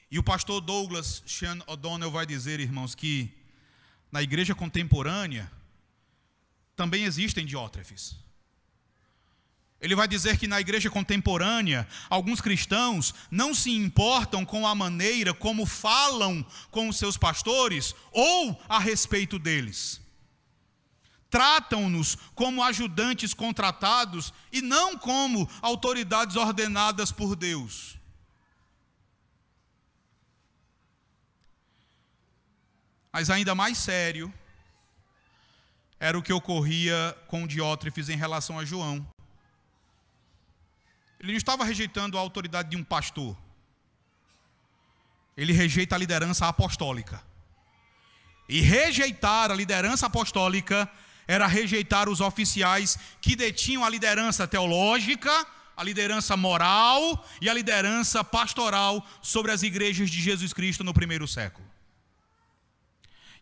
E o pastor Douglas Sean O'Donnell vai dizer, irmãos, que na igreja contemporânea também existem Diótrefes. Ele vai dizer que na igreja contemporânea, alguns cristãos não se importam com a maneira como falam com os seus pastores ou a respeito deles. Tratam-nos como ajudantes contratados e não como autoridades ordenadas por Deus. Mas ainda mais sério era o que ocorria com Diótrefes em relação a João. Ele não estava rejeitando a autoridade de um pastor. Ele rejeita a liderança apostólica. E rejeitar a liderança apostólica era rejeitar os oficiais que detinham a liderança teológica, a liderança moral e a liderança pastoral sobre as igrejas de Jesus Cristo no primeiro século.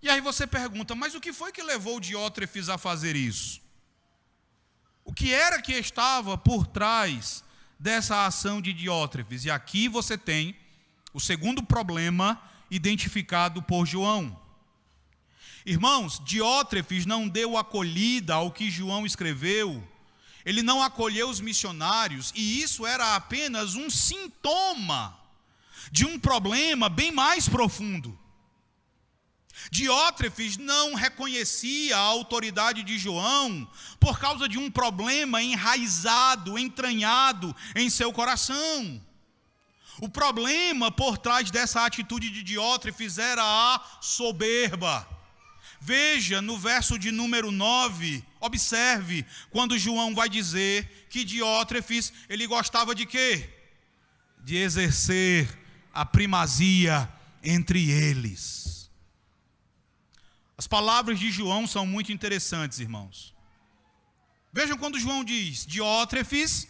E aí você pergunta, mas o que foi que levou Diótrefes a fazer isso? O que era que estava por trás dessa ação de Diótrefes? E aqui você tem o segundo problema identificado por João. Irmãos, Diótrefes não deu acolhida ao que João escreveu, ele não acolheu os missionários, e isso era apenas um sintoma de um problema bem mais profundo. Diótrefes não reconhecia a autoridade de João por causa de um problema enraizado, entranhado em seu coração. O problema por trás dessa atitude de Diótrefes era a soberba. Veja no verso de número 9, observe, quando João vai dizer que Diótrefes, ele gostava de quê? De exercer a primazia entre eles. As palavras de João são muito interessantes, irmãos. Vejam quando João diz, Diótrefes,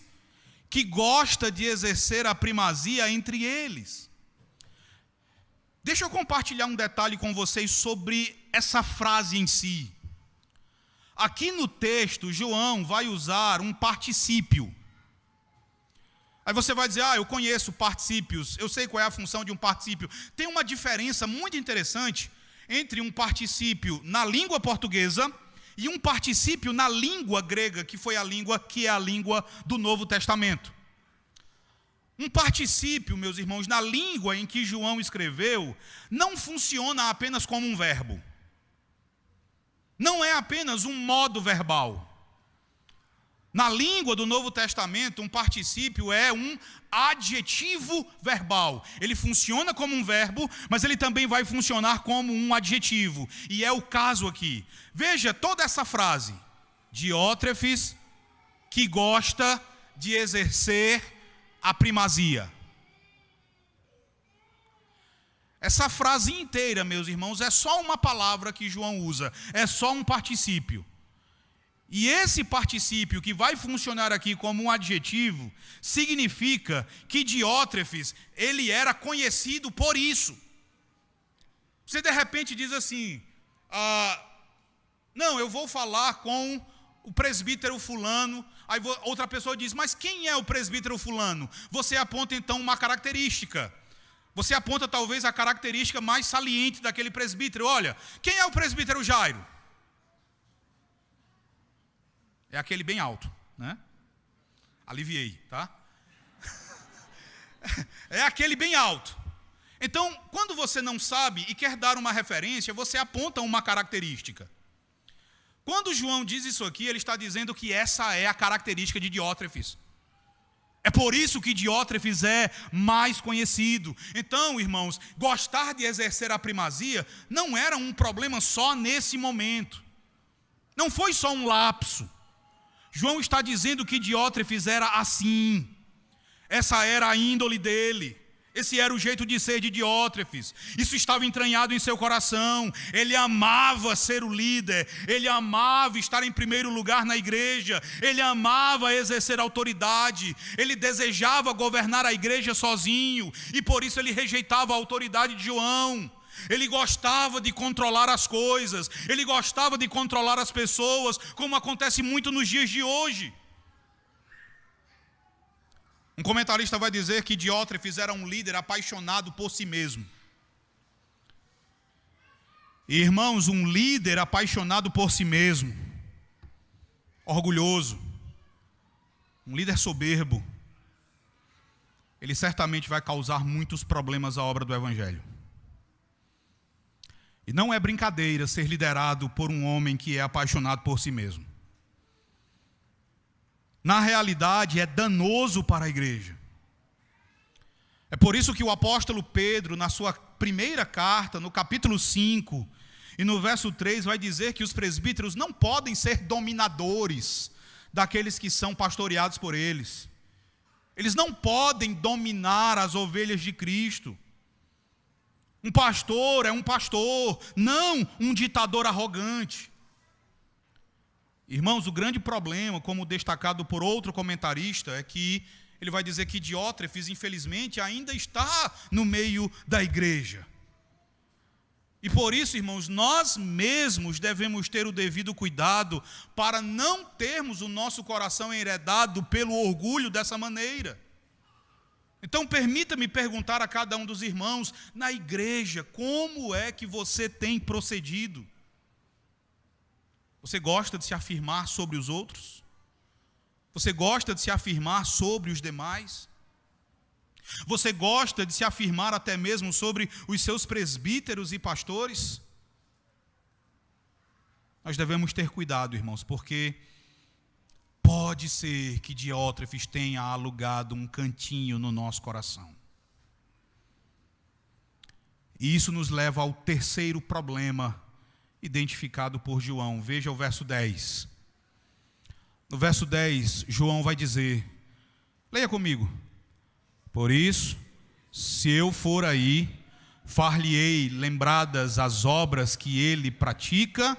que gosta de exercer a primazia entre eles. Deixa eu compartilhar um detalhe com vocês sobre essa frase em si. Aqui no texto, João vai usar um particípio. Aí você vai dizer, eu conheço particípios, eu sei qual é a função de um particípio. Tem uma diferença muito interessante entre um particípio na língua portuguesa e um particípio na língua grega, que é a língua do Novo Testamento. Um particípio, meus irmãos, na língua em que João escreveu, não funciona apenas como um verbo. Não é apenas um modo verbal. Na língua do Novo Testamento, um particípio é um adjetivo verbal. Ele funciona como um verbo, mas ele também vai funcionar como um adjetivo. E é o caso aqui. Veja toda essa frase. Diótrefes, que gosta de exercer a primazia. Essa frase inteira, meus irmãos, é só uma palavra que João usa. É só um particípio. E esse particípio que vai funcionar aqui como um adjetivo, significa que Diótrefes, ele era conhecido por isso. Você de repente diz assim, não, eu vou falar com o presbítero fulano, aí outra pessoa diz, mas quem é o presbítero fulano? Você aponta então uma característica. Você aponta talvez a característica mais saliente daquele presbítero. Olha, quem é o presbítero Jairo? É aquele bem alto, né? Aliviei, tá? É aquele bem alto. Então, quando você não sabe e quer dar uma referência, você aponta uma característica. Quando João diz isso aqui, ele está dizendo que essa é a característica de Diótrefes. É por isso que Diótrefes é mais conhecido. Então, irmãos, gostar de exercer a primazia não era um problema só nesse momento. Não foi só um lapso. João está dizendo que Diótrefes era assim. Essa era a índole dele. Esse era o jeito de ser de Diótrefes. Isso estava entranhado em seu coração. Ele amava ser o líder. Ele amava estar em primeiro lugar na igreja. Ele amava exercer autoridade. Ele desejava governar a igreja sozinho. E por isso ele rejeitava a autoridade de João. Ele gostava de controlar as coisas. Ele gostava de controlar as pessoas, como acontece muito nos dias de hoje. Um comentarista vai dizer que Diótrefes era um líder apaixonado por si mesmo. Irmãos, um líder apaixonado por si mesmo, orgulhoso, um líder soberbo, ele certamente vai causar muitos problemas à obra do Evangelho. E não é brincadeira ser liderado por um homem que é apaixonado por si mesmo. Na realidade, é danoso para a igreja. É por isso que o apóstolo Pedro, na sua primeira carta, no capítulo 5, e no verso 3, vai dizer que os presbíteros não podem ser dominadores daqueles que são pastoreados por eles. Eles não podem dominar as ovelhas de Cristo. Um pastor é um pastor, não um ditador arrogante. Irmãos, o grande problema, como destacado por outro comentarista, é que ele vai dizer que Diótrefes, infelizmente, ainda está no meio da igreja. E por isso, irmãos, nós mesmos devemos ter o devido cuidado para não termos o nosso coração enredado pelo orgulho dessa maneira. Então, permita-me perguntar a cada um dos irmãos, na igreja, como é que você tem procedido? Você gosta de se afirmar sobre os outros? Você gosta de se afirmar sobre os demais? Você gosta de se afirmar até mesmo sobre os seus presbíteros e pastores? Nós devemos ter cuidado, irmãos, porque pode ser que Diótrefes tenha alugado um cantinho no nosso coração. E isso nos leva ao terceiro problema identificado por João. Veja o verso 10. No verso 10, João vai dizer, leia comigo: por isso, se eu for aí, far-lhe-ei lembradas as obras que ele pratica,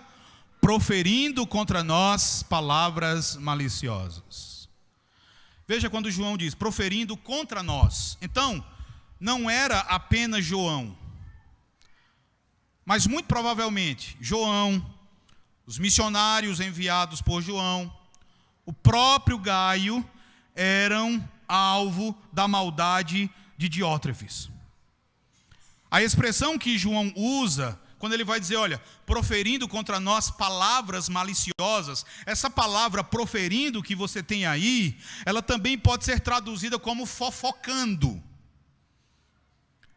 proferindo contra nós palavras maliciosas. Veja quando João diz, proferindo contra nós. Então, não era apenas João, mas muito provavelmente João, os missionários enviados por João, o próprio Gaio, eram alvo da maldade de Diótrefes. A expressão que João usa, quando ele vai dizer, olha, proferindo contra nós palavras maliciosas, essa palavra proferindo que você tem aí, ela também pode ser traduzida como fofocando.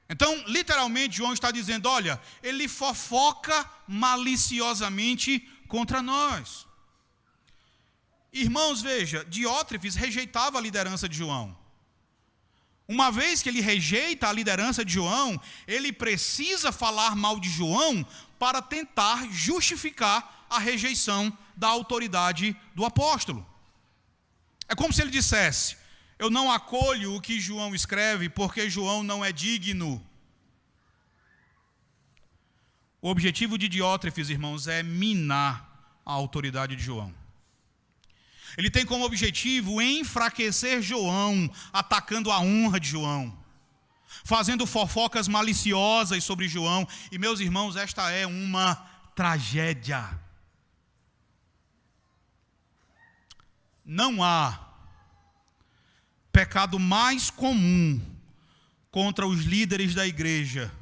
Então, literalmente, João está dizendo, olha, ele fofoca maliciosamente contra nós. Irmãos, veja, Diótrefes rejeitava a liderança de João. Uma vez que ele rejeita a liderança de João, ele precisa falar mal de João para tentar justificar a rejeição da autoridade do apóstolo. É como se ele dissesse, eu não acolho o que João escreve porque João não é digno. O objetivo de Diótrefes, irmãos, é minar a autoridade de João. Ele tem como objetivo enfraquecer João, atacando a honra de João, fazendo fofocas maliciosas sobre João. E, meus irmãos, esta é uma tragédia. Não há pecado mais comum contra os líderes da igreja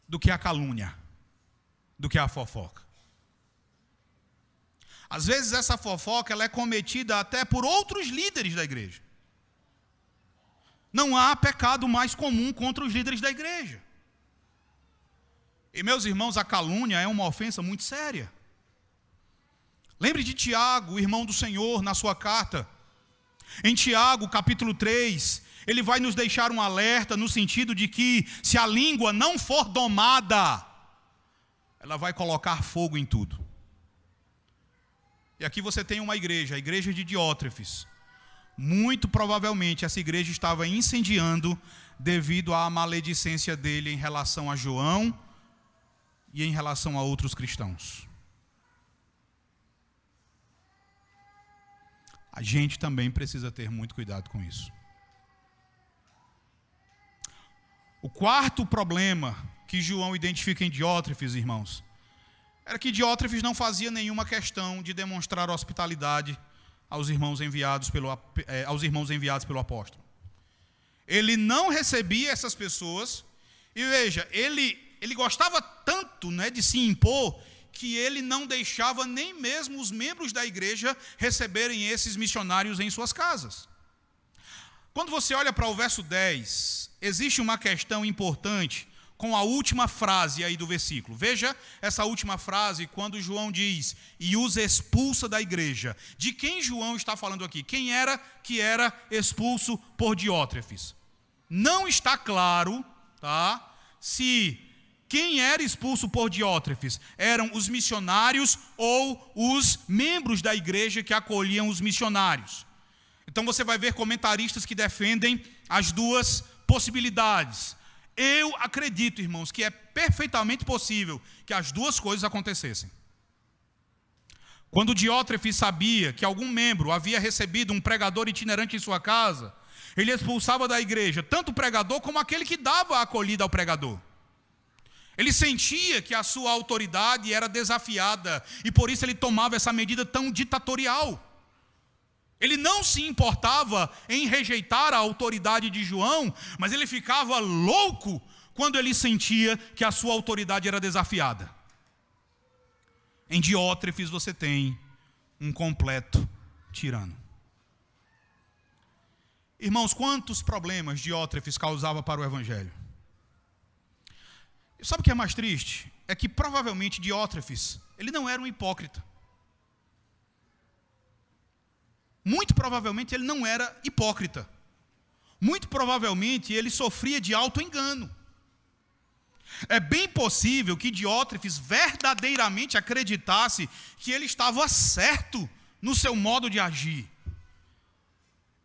do que a calúnia, do que a fofoca. Às vezes essa fofoca ela é cometida até por outros líderes da igreja. Não há pecado mais comum contra os líderes da igreja. E, meus irmãos, a calúnia é uma ofensa muito séria. Lembre de Tiago, o irmão do Senhor, na sua carta. Em Tiago, capítulo 3, ele vai nos deixar um alerta no sentido de que se a língua não for domada, ela vai colocar fogo em tudo. E aqui você tem uma igreja, a igreja de Diótrefes. Muito provavelmente essa igreja estava incendiando devido à maledicência dele em relação a João e em relação a outros cristãos. A gente também precisa ter muito cuidado com isso. O quarto problema que João identifica em Diótrefes, irmãos, era que Diótrefes não fazia nenhuma questão de demonstrar hospitalidade aos irmãos enviados pelo apóstolo. Ele não recebia essas pessoas, e veja, ele gostava tanto, de se impor, que ele não deixava nem mesmo os membros da igreja receberem esses missionários em suas casas. Quando você olha para o verso 10, existe uma questão importante com a última frase aí do versículo. Veja essa última frase quando João diz, e os expulsa da igreja. De quem João está falando aqui? Quem era que era expulso por Diótrefes? Não está claro, se quem era expulso por Diótrefes eram os missionários ou os membros da igreja que acolhiam os missionários. Então você vai ver comentaristas que defendem as duas possibilidades. Eu acredito, irmãos, que é perfeitamente possível que as duas coisas acontecessem. Quando Diótrefes sabia que algum membro havia recebido um pregador itinerante em sua casa, ele expulsava da igreja tanto o pregador como aquele que dava a acolhida ao pregador. Ele sentia que a sua autoridade era desafiada e por isso ele tomava essa medida tão ditatorial. Ele não se importava em rejeitar a autoridade de João, mas ele ficava louco quando ele sentia que a sua autoridade era desafiada. Em Diótrefes você tem um completo tirano. Irmãos, quantos problemas Diótrefes causava para o evangelho? E sabe o que é mais triste? É que provavelmente Diótrefes, ele não era um hipócrita. Muito provavelmente ele não era hipócrita. Muito provavelmente ele sofria de auto-engano. É bem possível que Diótrefes verdadeiramente acreditasse que ele estava certo no seu modo de agir.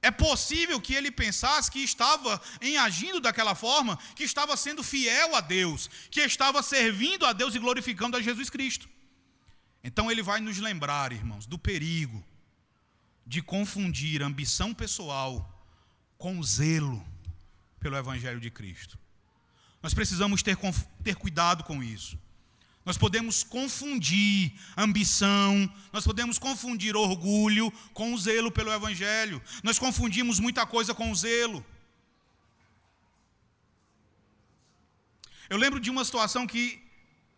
É possível que ele pensasse que estava agindo daquela forma, que estava sendo fiel a Deus, que estava servindo a Deus e glorificando a Jesus Cristo. Então ele vai nos lembrar, irmãos, do perigo de confundir ambição pessoal com zelo pelo Evangelho de Cristo. Nós precisamos ter cuidado com isso. Nós podemos confundir ambição, nós podemos confundir orgulho com o zelo pelo Evangelho. Nós confundimos muita coisa com o zelo. Eu lembro de uma situação que,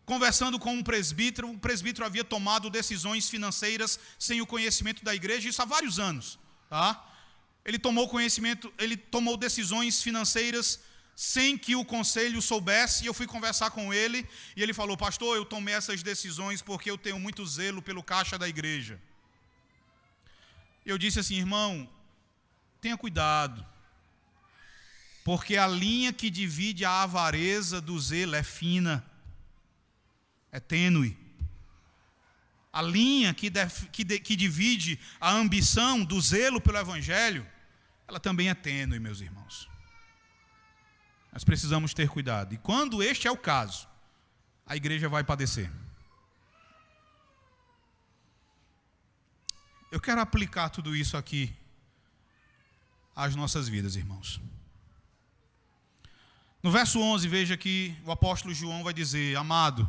conversando com um presbítero, o presbítero havia tomado decisões financeiras sem o conhecimento da igreja, isso há vários anos. Tá? Ele tomou decisões financeiras sem que o conselho soubesse, e eu fui conversar com ele, e ele falou: pastor, eu tomei essas decisões porque eu tenho muito zelo pelo caixa da igreja. Eu disse assim: irmão, tenha cuidado, porque a linha que divide a avareza do zelo é fina, é tênue. A linha que divide a ambição do zelo pelo Evangelho, ela também é tênue, meus irmãos. Nós precisamos ter cuidado. E quando este é o caso, a igreja vai padecer. Eu quero aplicar tudo isso aqui às nossas vidas, irmãos. No verso 11, veja que o apóstolo João vai dizer: amado,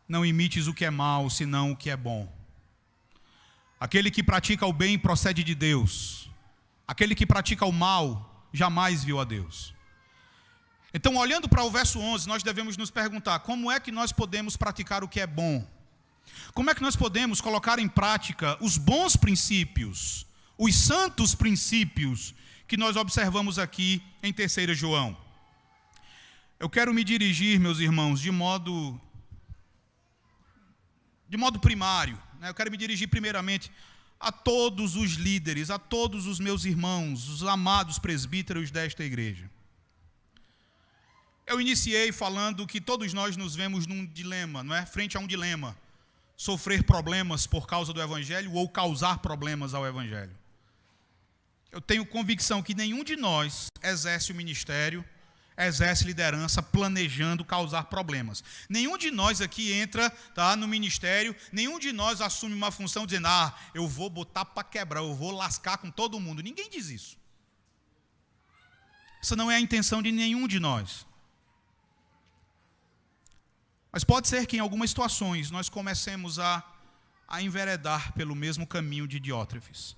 não imites o que é mal, senão o que é bom. Aquele que pratica o bem procede de Deus. Aquele que pratica o mal jamais viu a Deus. Então, olhando para o verso 11, nós devemos nos perguntar: como é que nós podemos praticar o que é bom? Como é que nós podemos colocar em prática os bons princípios, os santos princípios que nós observamos aqui em 3 João? Eu quero me dirigir, meus irmãos, de modo primário, né? Eu quero me dirigir primeiramente a todos os líderes, a todos os meus irmãos, os amados presbíteros desta igreja. Eu iniciei falando que todos nós nos vemos num dilema, não é? Frente a um dilema: sofrer problemas por causa do Evangelho ou causar problemas ao Evangelho. Eu tenho convicção que nenhum de nós exerce o ministério, exerce liderança planejando causar problemas. Nenhum de nós aqui entra, tá, no ministério, nenhum de nós assume uma função dizendo: eu vou botar para quebrar, eu vou lascar com todo mundo. Ninguém diz isso. Essa não é a intenção de nenhum de nós. Mas pode ser que em algumas situações nós comecemos a enveredar pelo mesmo caminho de Diótrefes.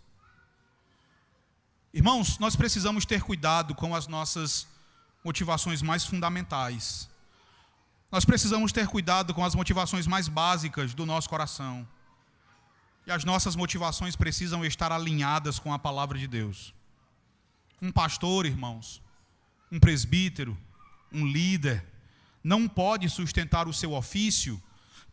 Irmãos, nós precisamos ter cuidado com as nossas motivações mais fundamentais. Nós precisamos ter cuidado com as motivações mais básicas do nosso coração. E as nossas motivações precisam estar alinhadas com a palavra de Deus. Um pastor, irmãos, um presbítero, um líder, não pode sustentar o seu ofício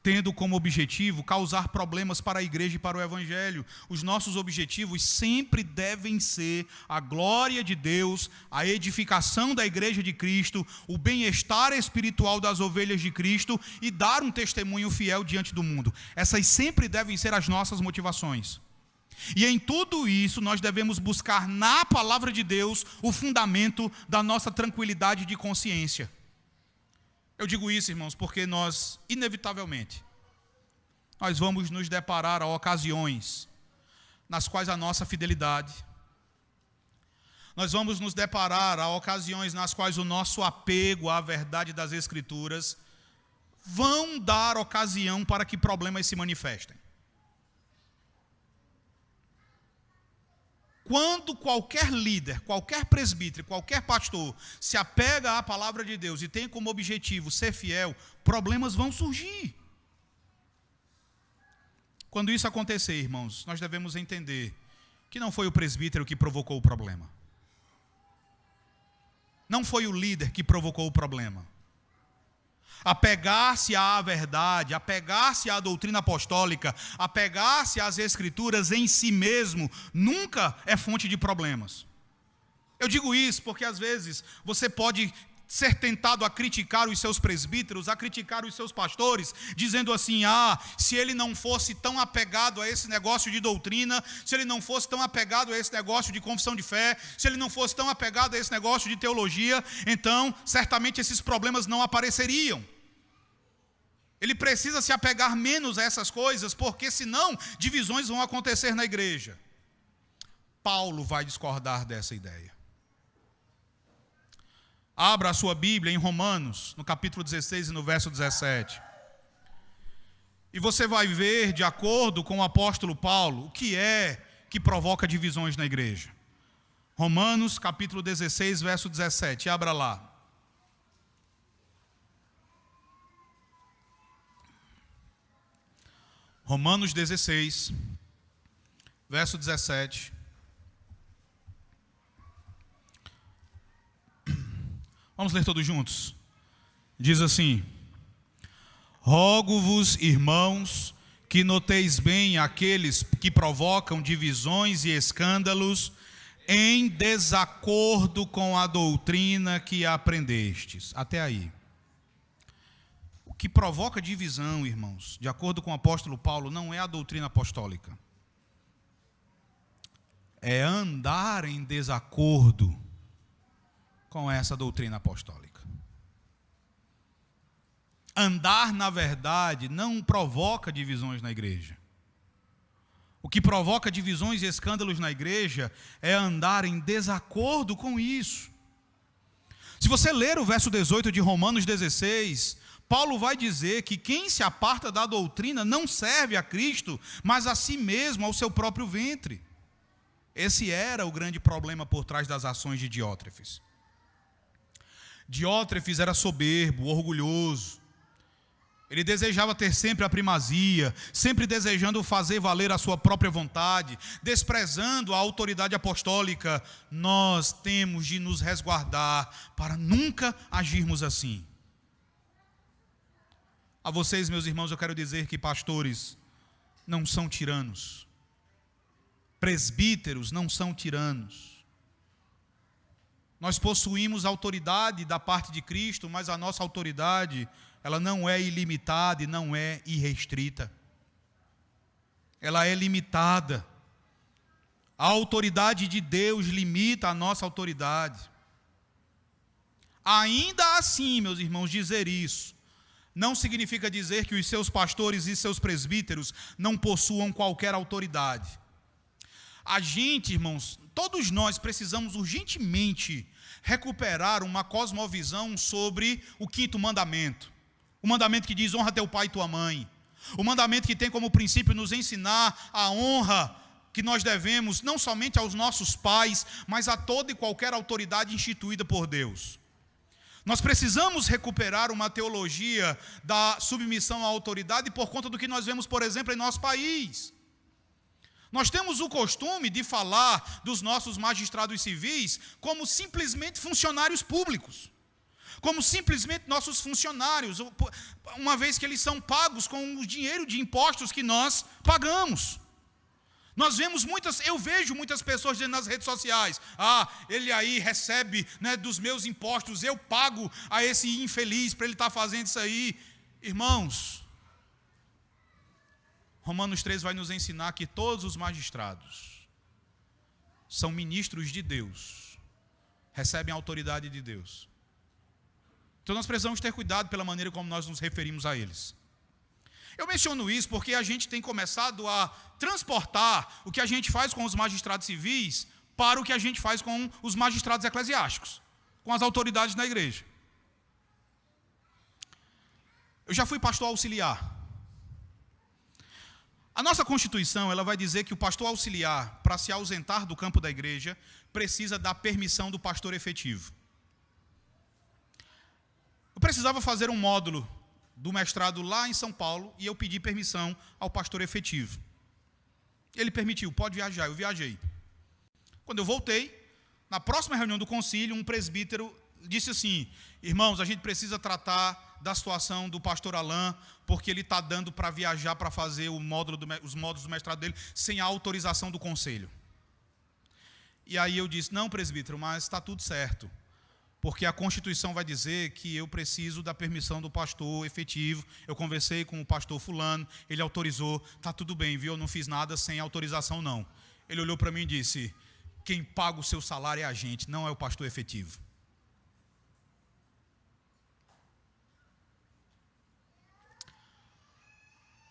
tendo como objetivo causar problemas para a igreja e para o Evangelho. Os nossos objetivos sempre devem ser a glória de Deus, a edificação da igreja de Cristo, o bem-estar espiritual das ovelhas de Cristo e dar um testemunho fiel diante do mundo. Essas sempre devem ser as nossas motivações. E em tudo isso nós devemos buscar na palavra de Deus o fundamento da nossa tranquilidade de consciência. Eu digo isso, irmãos, porque nós, inevitavelmente, nós vamos nos deparar a ocasiões nas quais a nossa fidelidade, nós vamos nos deparar a ocasiões nas quais o nosso apego à verdade das Escrituras vão dar ocasião para que problemas se manifestem. Quando qualquer líder, qualquer presbítero, qualquer pastor se apega à palavra de Deus e tem como objetivo ser fiel, problemas vão surgir. Quando isso acontecer, irmãos, nós devemos entender que não foi o presbítero que provocou o problema. Não foi o líder que provocou o problema. Apegar-se à verdade, apegar-se à doutrina apostólica, apegar-se às Escrituras em si mesmo, nunca é fonte de problemas. Eu digo isso porque às vezes você pode ser tentado a criticar os seus presbíteros, a criticar os seus pastores, dizendo assim, se ele não fosse tão apegado a esse negócio de doutrina, se ele não fosse tão apegado a esse negócio de confissão de fé, se ele não fosse tão apegado a esse negócio de teologia, então certamente esses problemas não apareceriam. Ele precisa se apegar menos a essas coisas, porque senão divisões vão acontecer na igreja. Paulo vai discordar dessa ideia. Abra a sua Bíblia em Romanos, no capítulo 16 e no verso 17. E você vai ver, de acordo com o apóstolo Paulo, o que é que provoca divisões na igreja. Romanos, capítulo 16, verso 17. Abra lá. Romanos 16, verso 17. Vamos ler todos juntos. Diz assim: rogo-vos, irmãos, que noteis bem aqueles que provocam divisões e escândalos em desacordo com a doutrina que aprendestes. Até aí. O que provoca divisão, irmãos, de acordo com o apóstolo Paulo, não é a doutrina apostólica. É andar em desacordo com essa doutrina apostólica. Andar na verdade não provoca divisões na igreja. O que provoca divisões e escândalos na igreja é andar em desacordo com isso. Se você ler o verso 18 de Romanos 16, Paulo vai dizer que quem se aparta da doutrina não serve a Cristo, mas a si mesmo, ao seu próprio ventre. Esse era o grande problema por trás das ações de Diótrefes. Diótrefes era soberbo, orgulhoso. Ele desejava ter sempre a primazia, sempre desejando fazer valer a sua própria vontade, desprezando a autoridade apostólica. Nós temos de nos resguardar para nunca agirmos assim. A vocês, meus irmãos, eu quero dizer que pastores não são tiranos. Presbíteros não são tiranos. Nós possuímos autoridade da parte de Cristo, mas a nossa autoridade, ela não é ilimitada e não é irrestrita. Ela é limitada. A autoridade de Deus limita a nossa autoridade. Ainda assim, meus irmãos, dizer isso não significa dizer que os seus pastores e seus presbíteros não possuam qualquer autoridade. A gente, irmãos, todos nós precisamos urgentemente recuperar uma cosmovisão sobre o 5º mandamento. O mandamento que diz: honra teu pai e tua mãe. O mandamento que tem como princípio nos ensinar a honra que nós devemos não somente aos nossos pais, mas a toda e qualquer autoridade instituída por Deus. Nós precisamos recuperar uma teologia da submissão à autoridade por conta do que nós vemos, por exemplo, em nosso país. Nós temos o costume de falar dos nossos magistrados civis como simplesmente funcionários públicos, como simplesmente nossos funcionários, uma vez que eles são pagos com o dinheiro de impostos que nós pagamos. Eu vejo muitas pessoas dizendo nas redes sociais: ele aí recebe, né, dos meus impostos, eu pago a esse infeliz para ele estar fazendo isso aí. Irmãos, Romanos 3 vai nos ensinar que todos os magistrados são ministros de Deus, recebem a autoridade de Deus. Então nós precisamos ter cuidado pela maneira como nós nos referimos a eles. Eu menciono isso porque a gente tem começado a transportar o que a gente faz com os magistrados civis para o que a gente faz com os magistrados eclesiásticos, com as autoridades da igreja. Eu já fui pastor auxiliar. A nossa Constituição, ela vai dizer que o pastor auxiliar, para se ausentar do campo da igreja, precisa da permissão do pastor efetivo. Eu precisava fazer um módulo do mestrado lá em São Paulo e eu pedi permissão ao pastor efetivo. Ele permitiu, pode viajar, eu viajei. Quando eu voltei, na próxima reunião do concílio, um presbítero disse assim: irmãos, a gente precisa tratar da situação do pastor Alain, porque ele está dando para viajar para fazer os módulos do mestrado dele sem a autorização do conselho. E aí eu disse: não, presbítero, mas está tudo certo, porque a Constituição vai dizer que eu preciso da permissão do pastor efetivo. Eu conversei com o pastor fulano, ele autorizou, está tudo bem, viu? Eu não fiz nada sem autorização, não. Ele olhou para mim e disse: quem paga o seu salário é a gente, não é o pastor efetivo.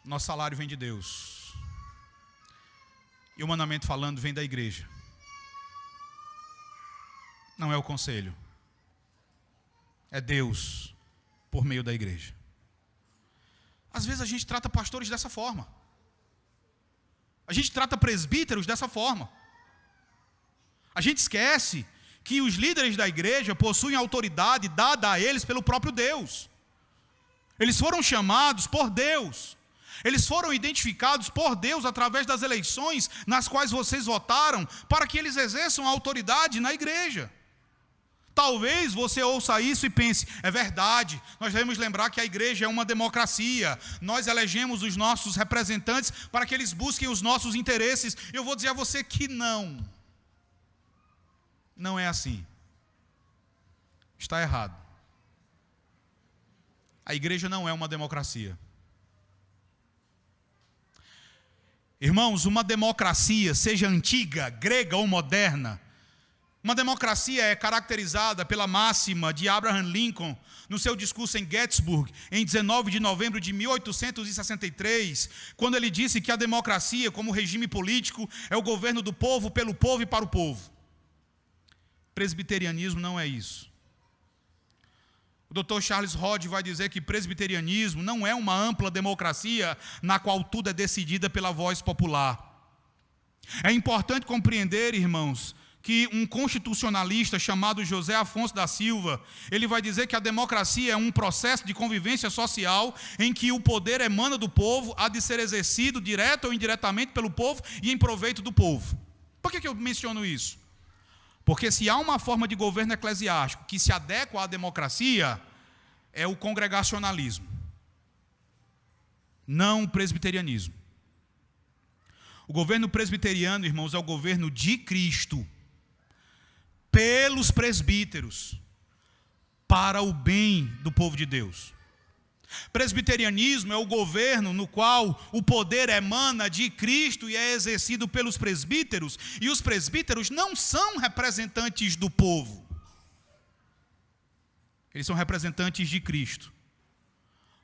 Nosso salário vem de Deus. E humanamente falando, vem da igreja. Não é o conselho. É Deus por meio da igreja. Às vezes a gente trata pastores dessa forma. A gente trata presbíteros dessa forma. A gente esquece que os líderes da igreja possuem autoridade dada a eles pelo próprio Deus. Eles foram chamados por Deus. Eles foram identificados por Deus através das eleições nas quais vocês votaram para que eles exerçam a autoridade na igreja. Talvez você ouça isso e pense: é verdade, nós devemos lembrar que a igreja é uma democracia, nós elegemos os nossos representantes para que eles busquem os nossos interesses. Eu vou dizer a você que não é assim. Está errado. A igreja não é uma democracia. Irmãos, uma democracia, seja antiga, grega ou moderna, uma democracia é caracterizada pela máxima de Abraham Lincoln, no seu discurso em Gettysburg, em 19 de novembro de 1863, quando ele disse que a democracia, como regime político, é o governo do povo, pelo povo e para o povo. Presbiterianismo não é isso. O Dr. Charles Hodge vai dizer que presbiterianismo não é uma ampla democracia na qual tudo é decidido pela voz popular. É importante compreender, irmãos, que um constitucionalista chamado José Afonso da Silva, ele vai dizer que a democracia é um processo de convivência social em que o poder emana do povo, há de ser exercido direto ou indiretamente pelo povo e em proveito do povo. Por que eu menciono isso? Porque se há uma forma de governo eclesiástico que se adequa à democracia, é o congregacionalismo, não o presbiterianismo. O governo presbiteriano, irmãos, é o governo de Cristo, pelos presbíteros, para o bem do povo de Deus. Presbiterianismo é o governo no qual o poder emana de Cristo e é exercido pelos presbíteros, e os presbíteros não são representantes do povo. Eles são representantes de Cristo.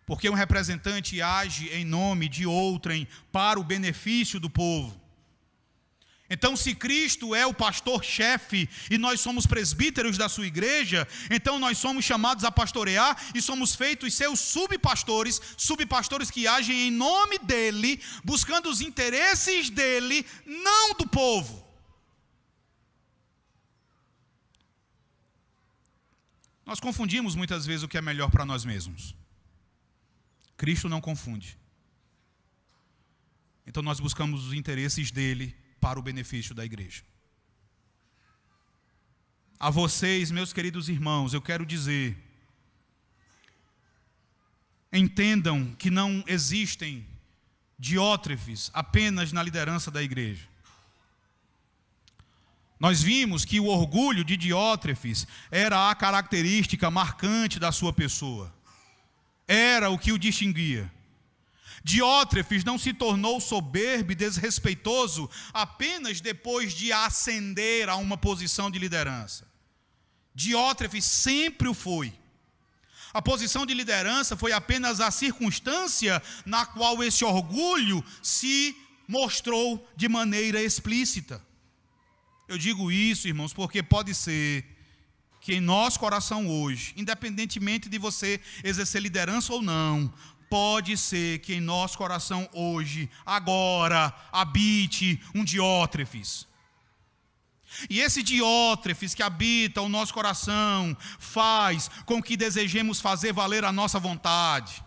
Porque um representante age em nome de outrem para o benefício do povo. Então, se Cristo é o pastor-chefe e nós somos presbíteros da sua igreja, então nós somos chamados a pastorear e somos feitos seus subpastores que agem em nome dele, buscando os interesses dele, não do povo. Nós confundimos muitas vezes o que é melhor para nós mesmos. Cristo não confunde. Então nós buscamos os interesses dele para o benefício da igreja. A vocês, meus queridos irmãos, eu quero dizer: entendam que não existem diótrefes apenas na liderança da igreja. Nós vimos que o orgulho de Diótrefes era a característica marcante da sua pessoa. Era o que o distinguia. Diótrefes não se tornou soberbo e desrespeitoso apenas depois de ascender a uma posição de liderança. Diótrefes sempre o foi. A posição de liderança foi apenas a circunstância na qual esse orgulho se mostrou de maneira explícita. Eu digo isso, irmãos, porque pode ser que em nosso coração hoje, independentemente de você exercer liderança ou não, pode ser que em nosso coração hoje, agora, habite um Diótrefes. E esse Diótrefes que habita o nosso coração faz com que desejemos fazer valer a nossa vontade.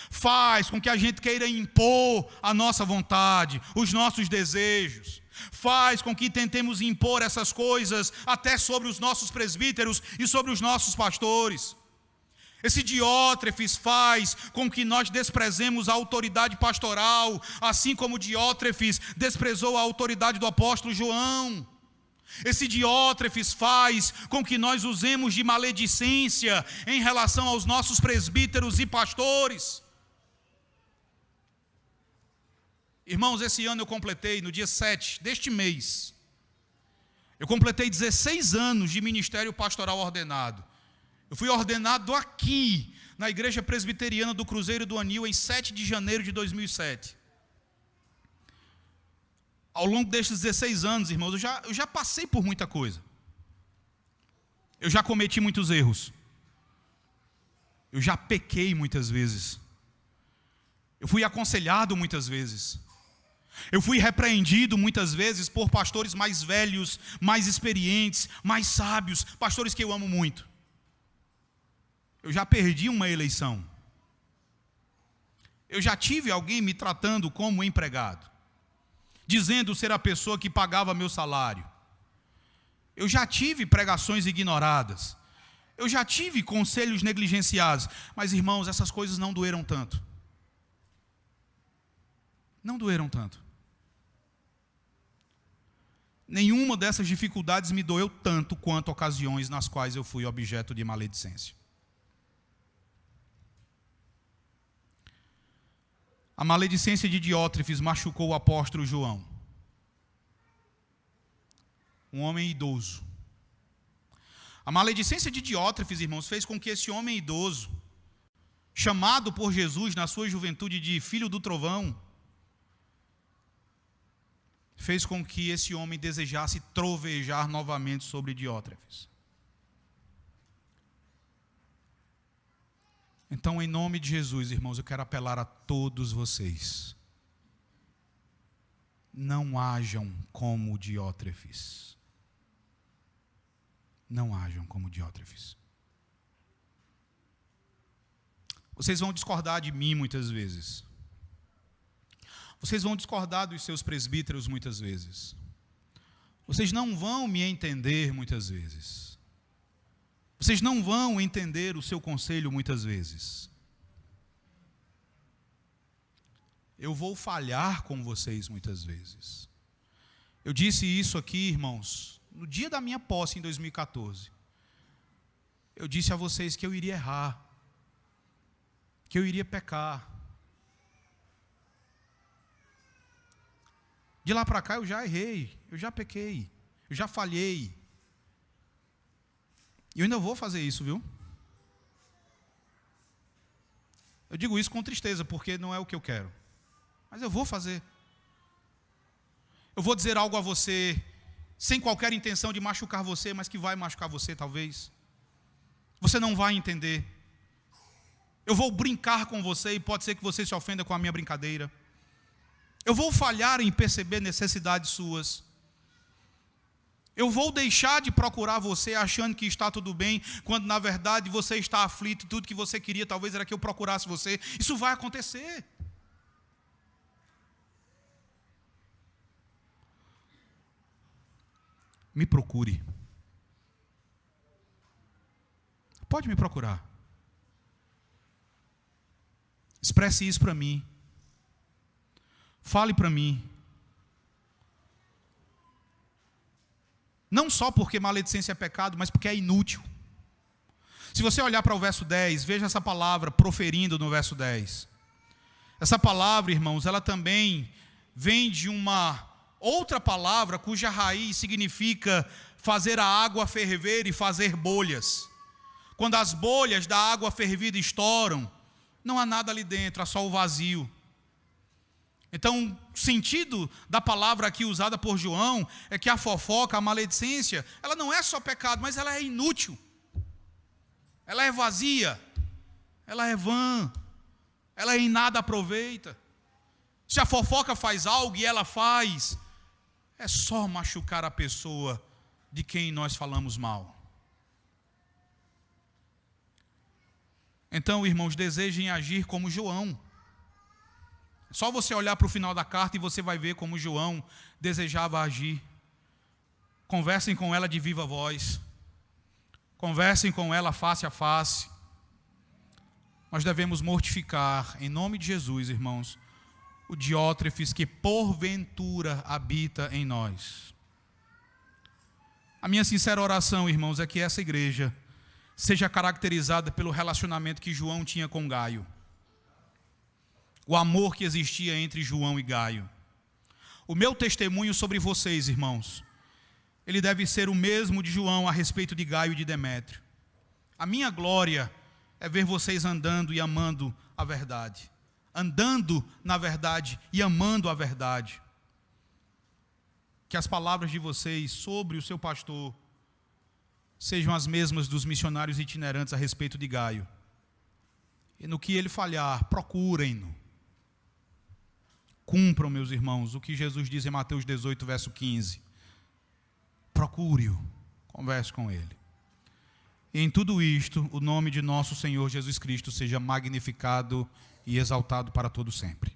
Faz com que a gente queira impor a nossa vontade, os nossos desejos. Faz com que tentemos impor essas coisas até sobre os nossos presbíteros e sobre os nossos pastores. Esse Diótrefes faz com que nós desprezemos a autoridade pastoral, assim como Diótrefes desprezou a autoridade do apóstolo João. Esse Diótrefes faz com que nós usemos de maledicência em relação aos nossos presbíteros e pastores. Irmãos, esse ano eu completei, no dia 7 deste mês, eu completei 16 anos de ministério pastoral ordenado. Eu fui ordenado aqui, na Igreja Presbiteriana do Cruzeiro do Anil, em 7 de janeiro de 2007. Ao longo destes 16 anos, irmãos, eu já passei por muita coisa. Eu já cometi muitos erros. Eu já pequei muitas vezes. Eu fui aconselhado muitas vezes. Eu fui repreendido muitas vezes por pastores mais velhos, mais experientes, mais sábios, pastores que eu amo muito. Eu já perdi uma eleição. Eu já tive alguém me tratando como empregado, dizendo ser a pessoa que pagava meu salário. Eu já tive pregações ignoradas. Eu já tive conselhos negligenciados. Mas, irmãos, essas coisas não doeram tanto. Não doeram tanto. Nenhuma dessas dificuldades me doeu tanto quanto ocasiões nas quais eu fui objeto de maledicência. A maledicência de Diótrefes machucou o apóstolo João, um homem idoso. A maledicência de Diótrefes, irmãos, fez com que esse homem idoso, chamado por Jesus na sua juventude de filho do trovão, fez com que esse homem desejasse trovejar novamente sobre Diótrefes. Então, em nome de Jesus, irmãos, eu quero apelar a todos vocês. Não hajam como Diótrefes. Não hajam como Diótrefes. Vocês vão discordar de mim muitas vezes. Vocês vão discordar dos seus presbíteros muitas vezes. Vocês não vão me entender muitas vezes. Vocês não vão entender o seu conselho muitas vezes. Eu vou falhar com vocês muitas vezes. Eu disse isso aqui, irmãos, no dia da minha posse em 2014. Eu disse a vocês que eu iria errar, que eu iria pecar. De lá para cá eu já errei, eu já pequei, eu já falhei. E eu ainda vou fazer isso, viu? Eu digo isso com tristeza, porque não é o que eu quero. Mas eu vou fazer. Eu vou dizer algo a você, sem qualquer intenção de machucar você, mas que vai machucar você talvez. Você não vai entender. Eu vou brincar com você e pode ser que você se ofenda com a minha brincadeira. Eu vou falhar em perceber necessidades suas. Eu vou deixar de procurar você achando que está tudo bem, quando na verdade você está aflito, tudo que você queria talvez era que eu procurasse você. Isso vai acontecer. Me procure. Pode me procurar. Expresse isso para mim. Fale para mim. Não só porque maledicência é pecado, mas porque é inútil. Se você olhar para o verso 10, veja essa palavra proferindo no verso 10. Essa palavra, irmãos, ela também vem de uma outra palavra cuja raiz significa fazer a água ferver e fazer bolhas. Quando as bolhas da água fervida estouram, não há nada ali dentro, há só o vazio. Então, o sentido da palavra aqui usada por João é que a fofoca, a maledicência, ela não é só pecado, mas ela é inútil. Ela é vazia, ela é vã, ela em nada aproveita. Se a fofoca faz algo e ela faz, é só machucar a pessoa de quem nós falamos mal. Então, irmãos, desejem agir como João. Só você olhar para o final da carta e você vai ver como João desejava agir. Conversem com ela de viva voz. Conversem com ela face a face. Nós devemos mortificar, em nome de Jesus, irmãos, o diótrefes que porventura habita em nós. A minha sincera oração, irmãos, é que essa igreja seja caracterizada pelo relacionamento que João tinha com Gaio. O amor que existia entre João e Gaio. O meu testemunho sobre vocês, irmãos, ele deve ser o mesmo de João a respeito de Gaio e de Demétrio. A minha glória é ver vocês andando e amando a verdade. Andando na verdade e amando a verdade. Que as palavras de vocês sobre o seu pastor sejam as mesmas dos missionários itinerantes a respeito de Gaio. E no que ele falhar, procurem-no. Cumpram, meus irmãos, o que Jesus diz em Mateus 18, verso 15. Procure-o, converse com ele. E em tudo isto, o nome de nosso Senhor Jesus Cristo seja magnificado e exaltado para todo sempre.